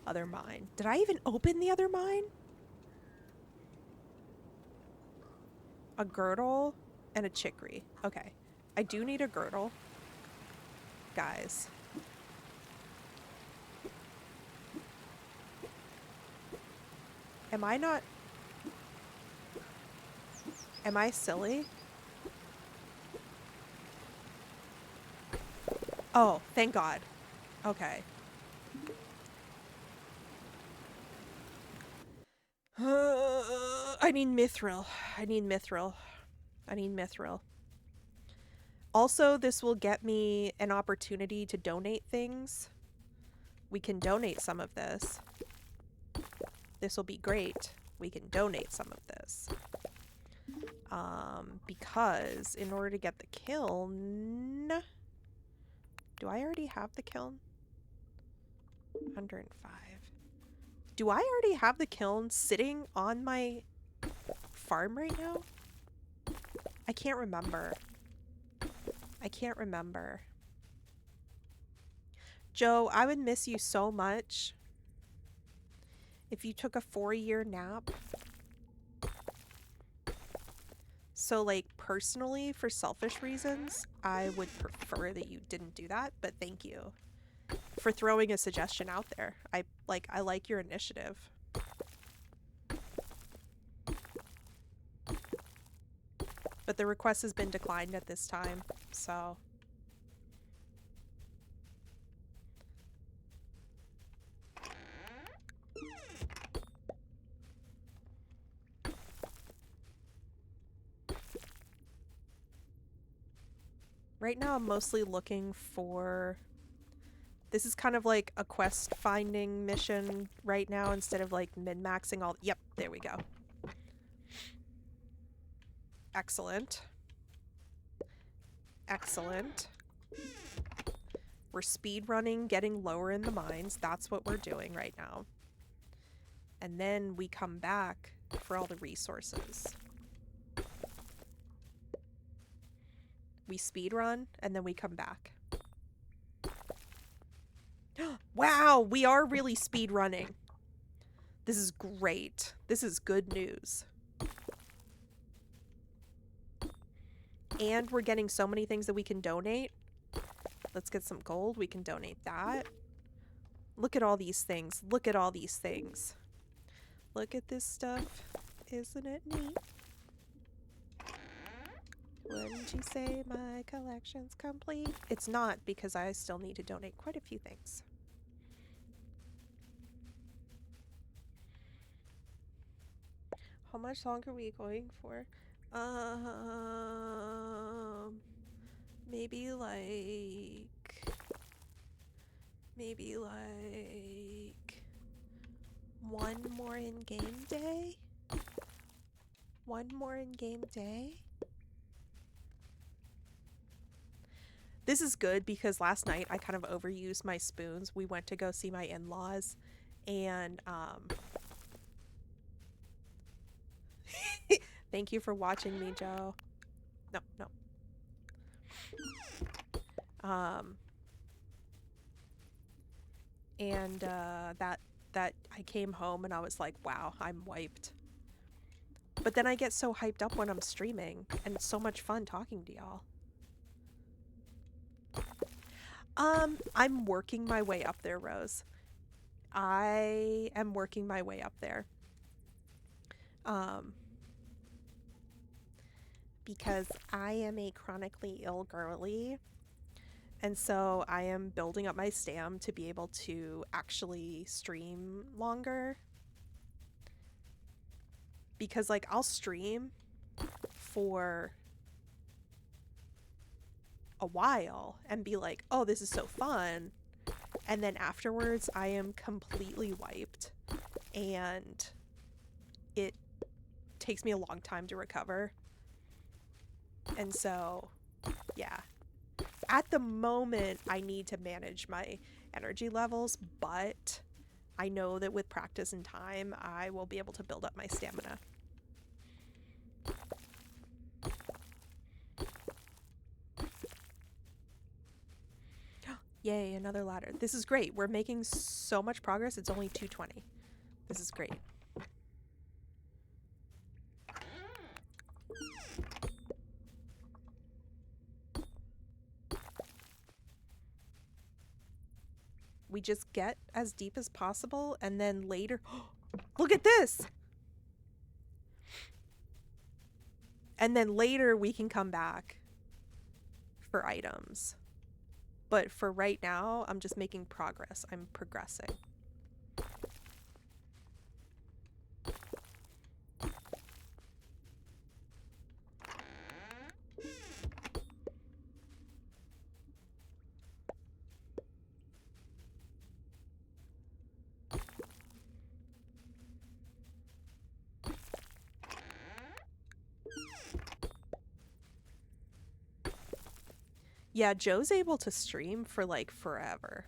other mine. Did I even open the other mine? A girdle and a chicory. Okay. I do need a girdle. Guys. Am I not... Am I silly? Oh, thank God. Okay. I need mithril. I need mithril. I need mithril. Also, this will get me an opportunity to donate things. We can donate some of this. This will be great. We can donate some of this. Because in order to get the kiln... Do I already have the kiln? 105. Do I already have the kiln sitting on my farm right now? I can't remember. I can't remember. Joe, I would miss you so much if you took a 4-year nap. So, like, personally, for selfish reasons, I would prefer that you didn't do that, but thank you for throwing a suggestion out there. I like your initiative. But the request has been declined at this time, so... Right now I'm mostly looking for... This is kind of like a quest finding mission right now instead of like min-maxing all... Yep, there we go. Excellent. Excellent. We're speed running, getting lower in the mines. That's what we're doing right now. And then we come back for all the resources. We speed run, and then we come back. Wow, we are really speed running. This is great. This is good news. And we're getting so many things that we can donate. Let's get some gold. We can donate that. Look at all these things. Look at all these things. Look at this stuff. Isn't it neat? Wouldn't you say my collection's complete? It's not, because I still need to donate quite a few things. How much longer are we going for? Maybe like one more in-game day? One more in-game day? This is good because last night I kind of overused my spoons. We went to go see my in-laws, and thank you for watching me, Joe. No. And that I came home and I was like, wow, I'm wiped. But then I get so hyped up when I'm streaming, and it's so much fun talking to y'all. I'm working my way up there, Rose. I am working my way up there. Because I am a chronically ill girly, and so I am building up my stam to be able to actually stream longer. Because, like, I'll stream for a while and be like, oh, this is so fun. And then afterwards, I am completely wiped. And it takes me a long time to recover. And so, yeah. At the moment, I need to manage my energy levels, but I know that with practice and time, I will be able to build up my stamina. Yay, another ladder. This is great. We're making so much progress. It's only 2:20. This is great. We just get as deep as possible, and then later... Look at this! And then later we can come back for items. But for right now, I'm just making progress. I'm progressing. Yeah, Joe's able to stream for like forever.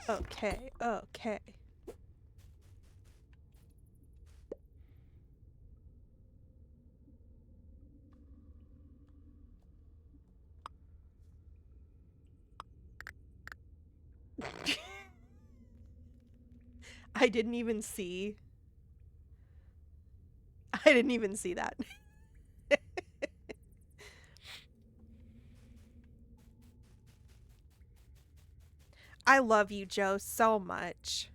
Okay, okay. I didn't even see. I didn't even see that. I love you, Joe, so much.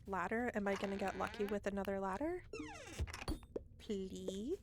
Ladder? Am I gonna get lucky with another ladder? Please?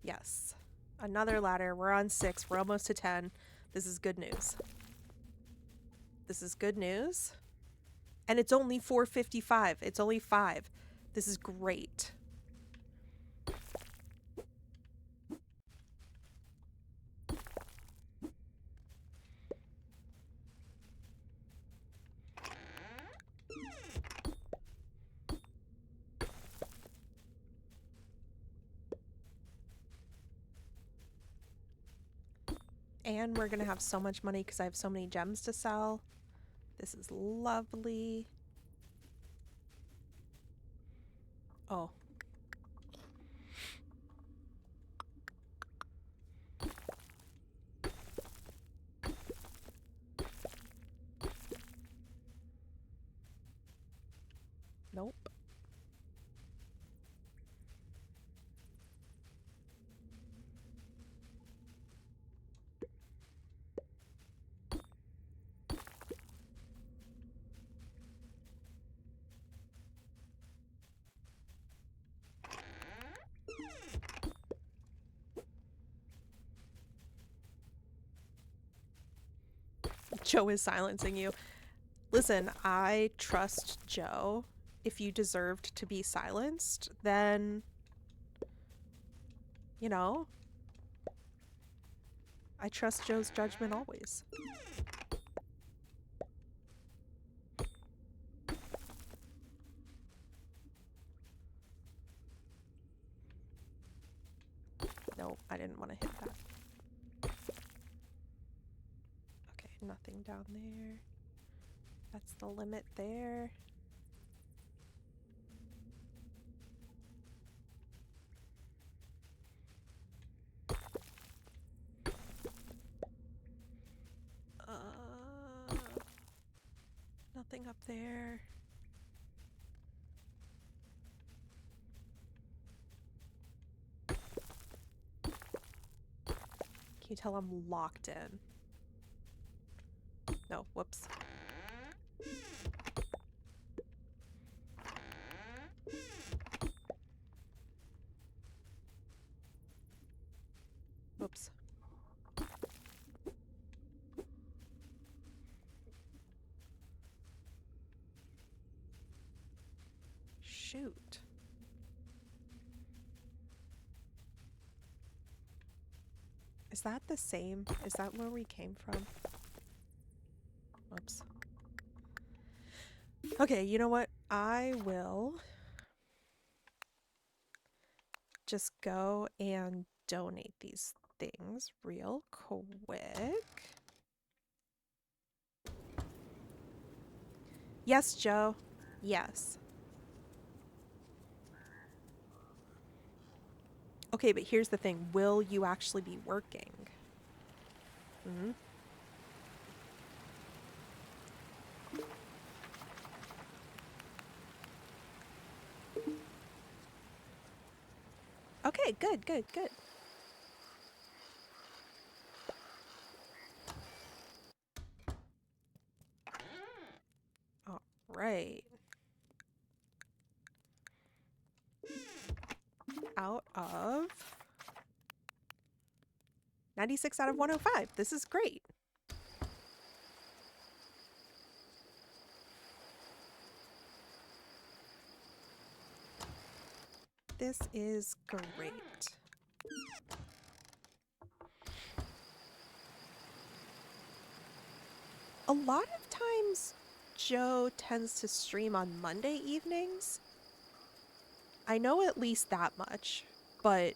Yes. Another ladder. We're on 6. We're almost to 10. This is good news. This is good news. And it's only 4:55. It's only 5. This is great. And we're gonna have so much money because I have so many gems to sell. This is lovely. Oh. Nope. Joe is silencing you. Listen, I trust Joe. If you deserved to be silenced, then, you know, I trust Joe's judgment always. Nope, I didn't want to hit that. Okay, nothing down there. That's the limit there. Nothing up there. Can you tell I'm locked in? No, whoops. Whoops. Shoot. Is that the same? Is that where we came from? Whoops. Okay, you know what? I will just go and donate these things real quick. Yes, Joe. Yes. Okay, but here's the thing. Will you actually be working? Hmm? Okay, good, good, good. All right. Out of 96 out of 105. This is great. This is great. A lot of times, Joe tends to stream on Monday evenings. I know at least that much, but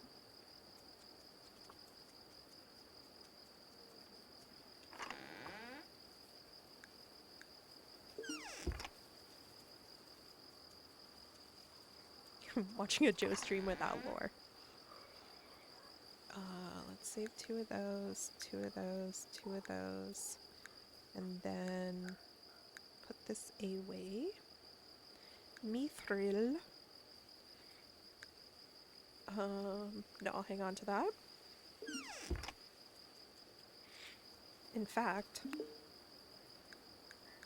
watching a Joe stream without lore. Let's save 2 of those, 2 of those, 2 of those, and then put this away. Mithril. No, I'll hang on to that. In fact,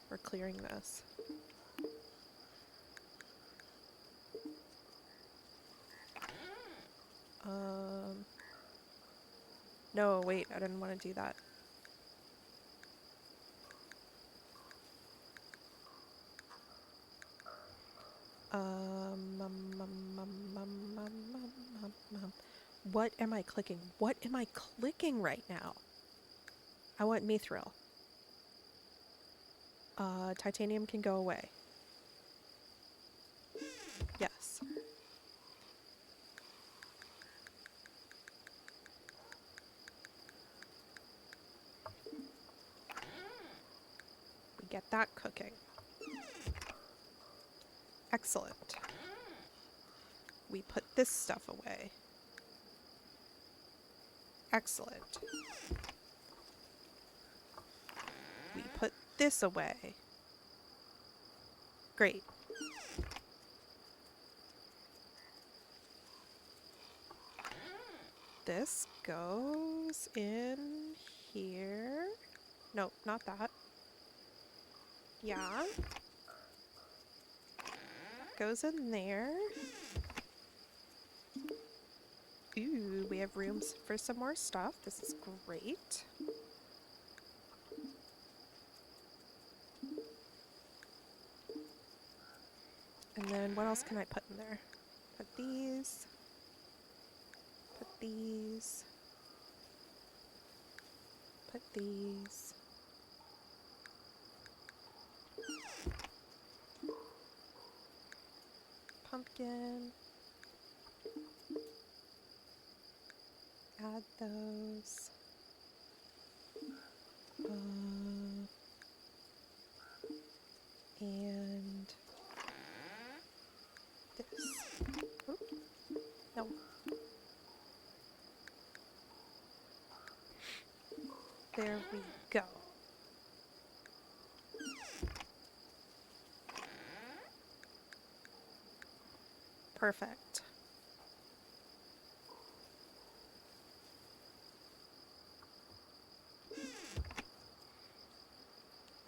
we're clearing this. No, wait, I didn't want to do that. What am I clicking? What am I clicking right now? I want mithril. Titanium can go away. Yes. We get that cooking. Excellent. We put this stuff away. Excellent. We put this away. Great. This goes in here. Nope, not that. Yeah. Goes in there. Ooh, we have rooms for some more stuff. This is great. And then what else can I put in there? Put these. Put these. Put these. Pumpkin. Add those. And this. Oop. No. There we go. Perfect.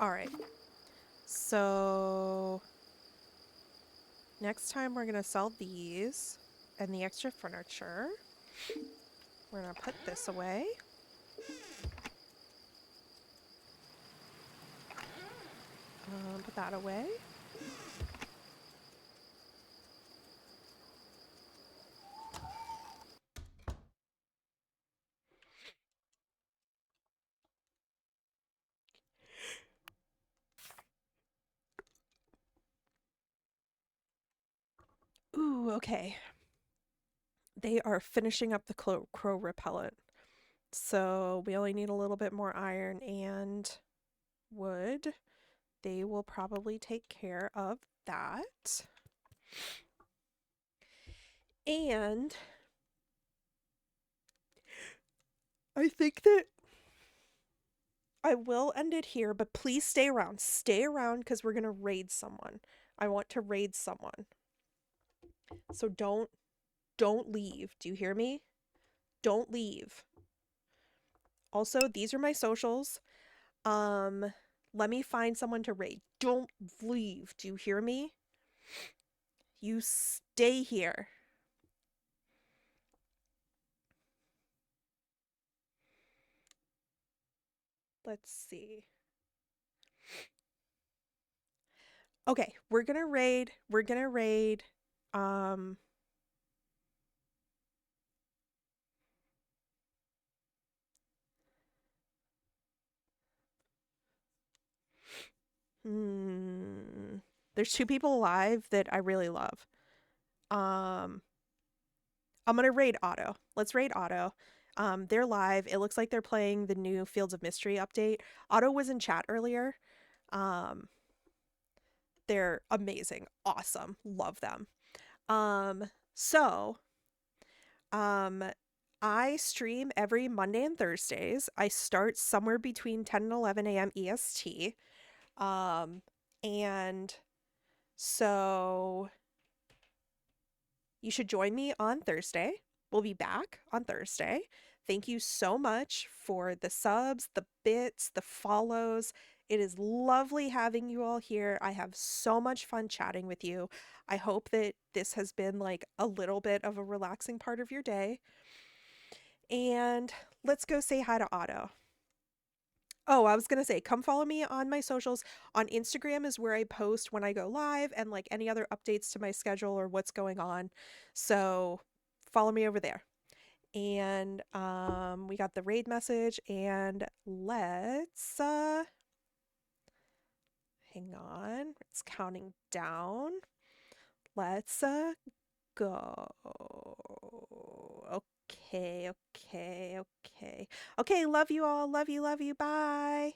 All right. So next time we're going to sell these and the extra furniture. We're going to put this away. Put that away. Ooh, okay. They are finishing up the crow repellent. So we only need a little bit more iron and wood. They will probably take care of that. And I think that I will end it here, but please stay around. Stay around because we're going to raid someone. I want to raid someone. So don't leave. Do you hear me? Don't leave. Also, these are my socials. Let me find someone to raid. Don't leave. Do you hear me? You stay here. Let's see. Okay, we're gonna raid. We're gonna raid. Um, there's two people alive that I really love. I'm gonna raid Otto. Let's raid Otto. They're live. It looks like they're playing the new Fields of Mystery update. Otto was in chat earlier. Um, they're amazing, awesome, love them. So, I stream every Monday and Thursdays. I start somewhere between 10 and 11 a.m. EST. And so you should join me on Thursday. We'll be back on Thursday. Thank you so much for the subs, the bits, the follows. It is lovely having you all here. I have so much fun chatting with you. I hope that this has been like a little bit of a relaxing part of your day. And let's go say hi to Otto. Oh, I was going to say, come follow me on my socials. On Instagram is where I post when I go live and like any other updates to my schedule or what's going on. So follow me over there. And we got the raid message and let's hang on. It's counting down. Let's go. Okay. Okay, love you all. Love you. Bye.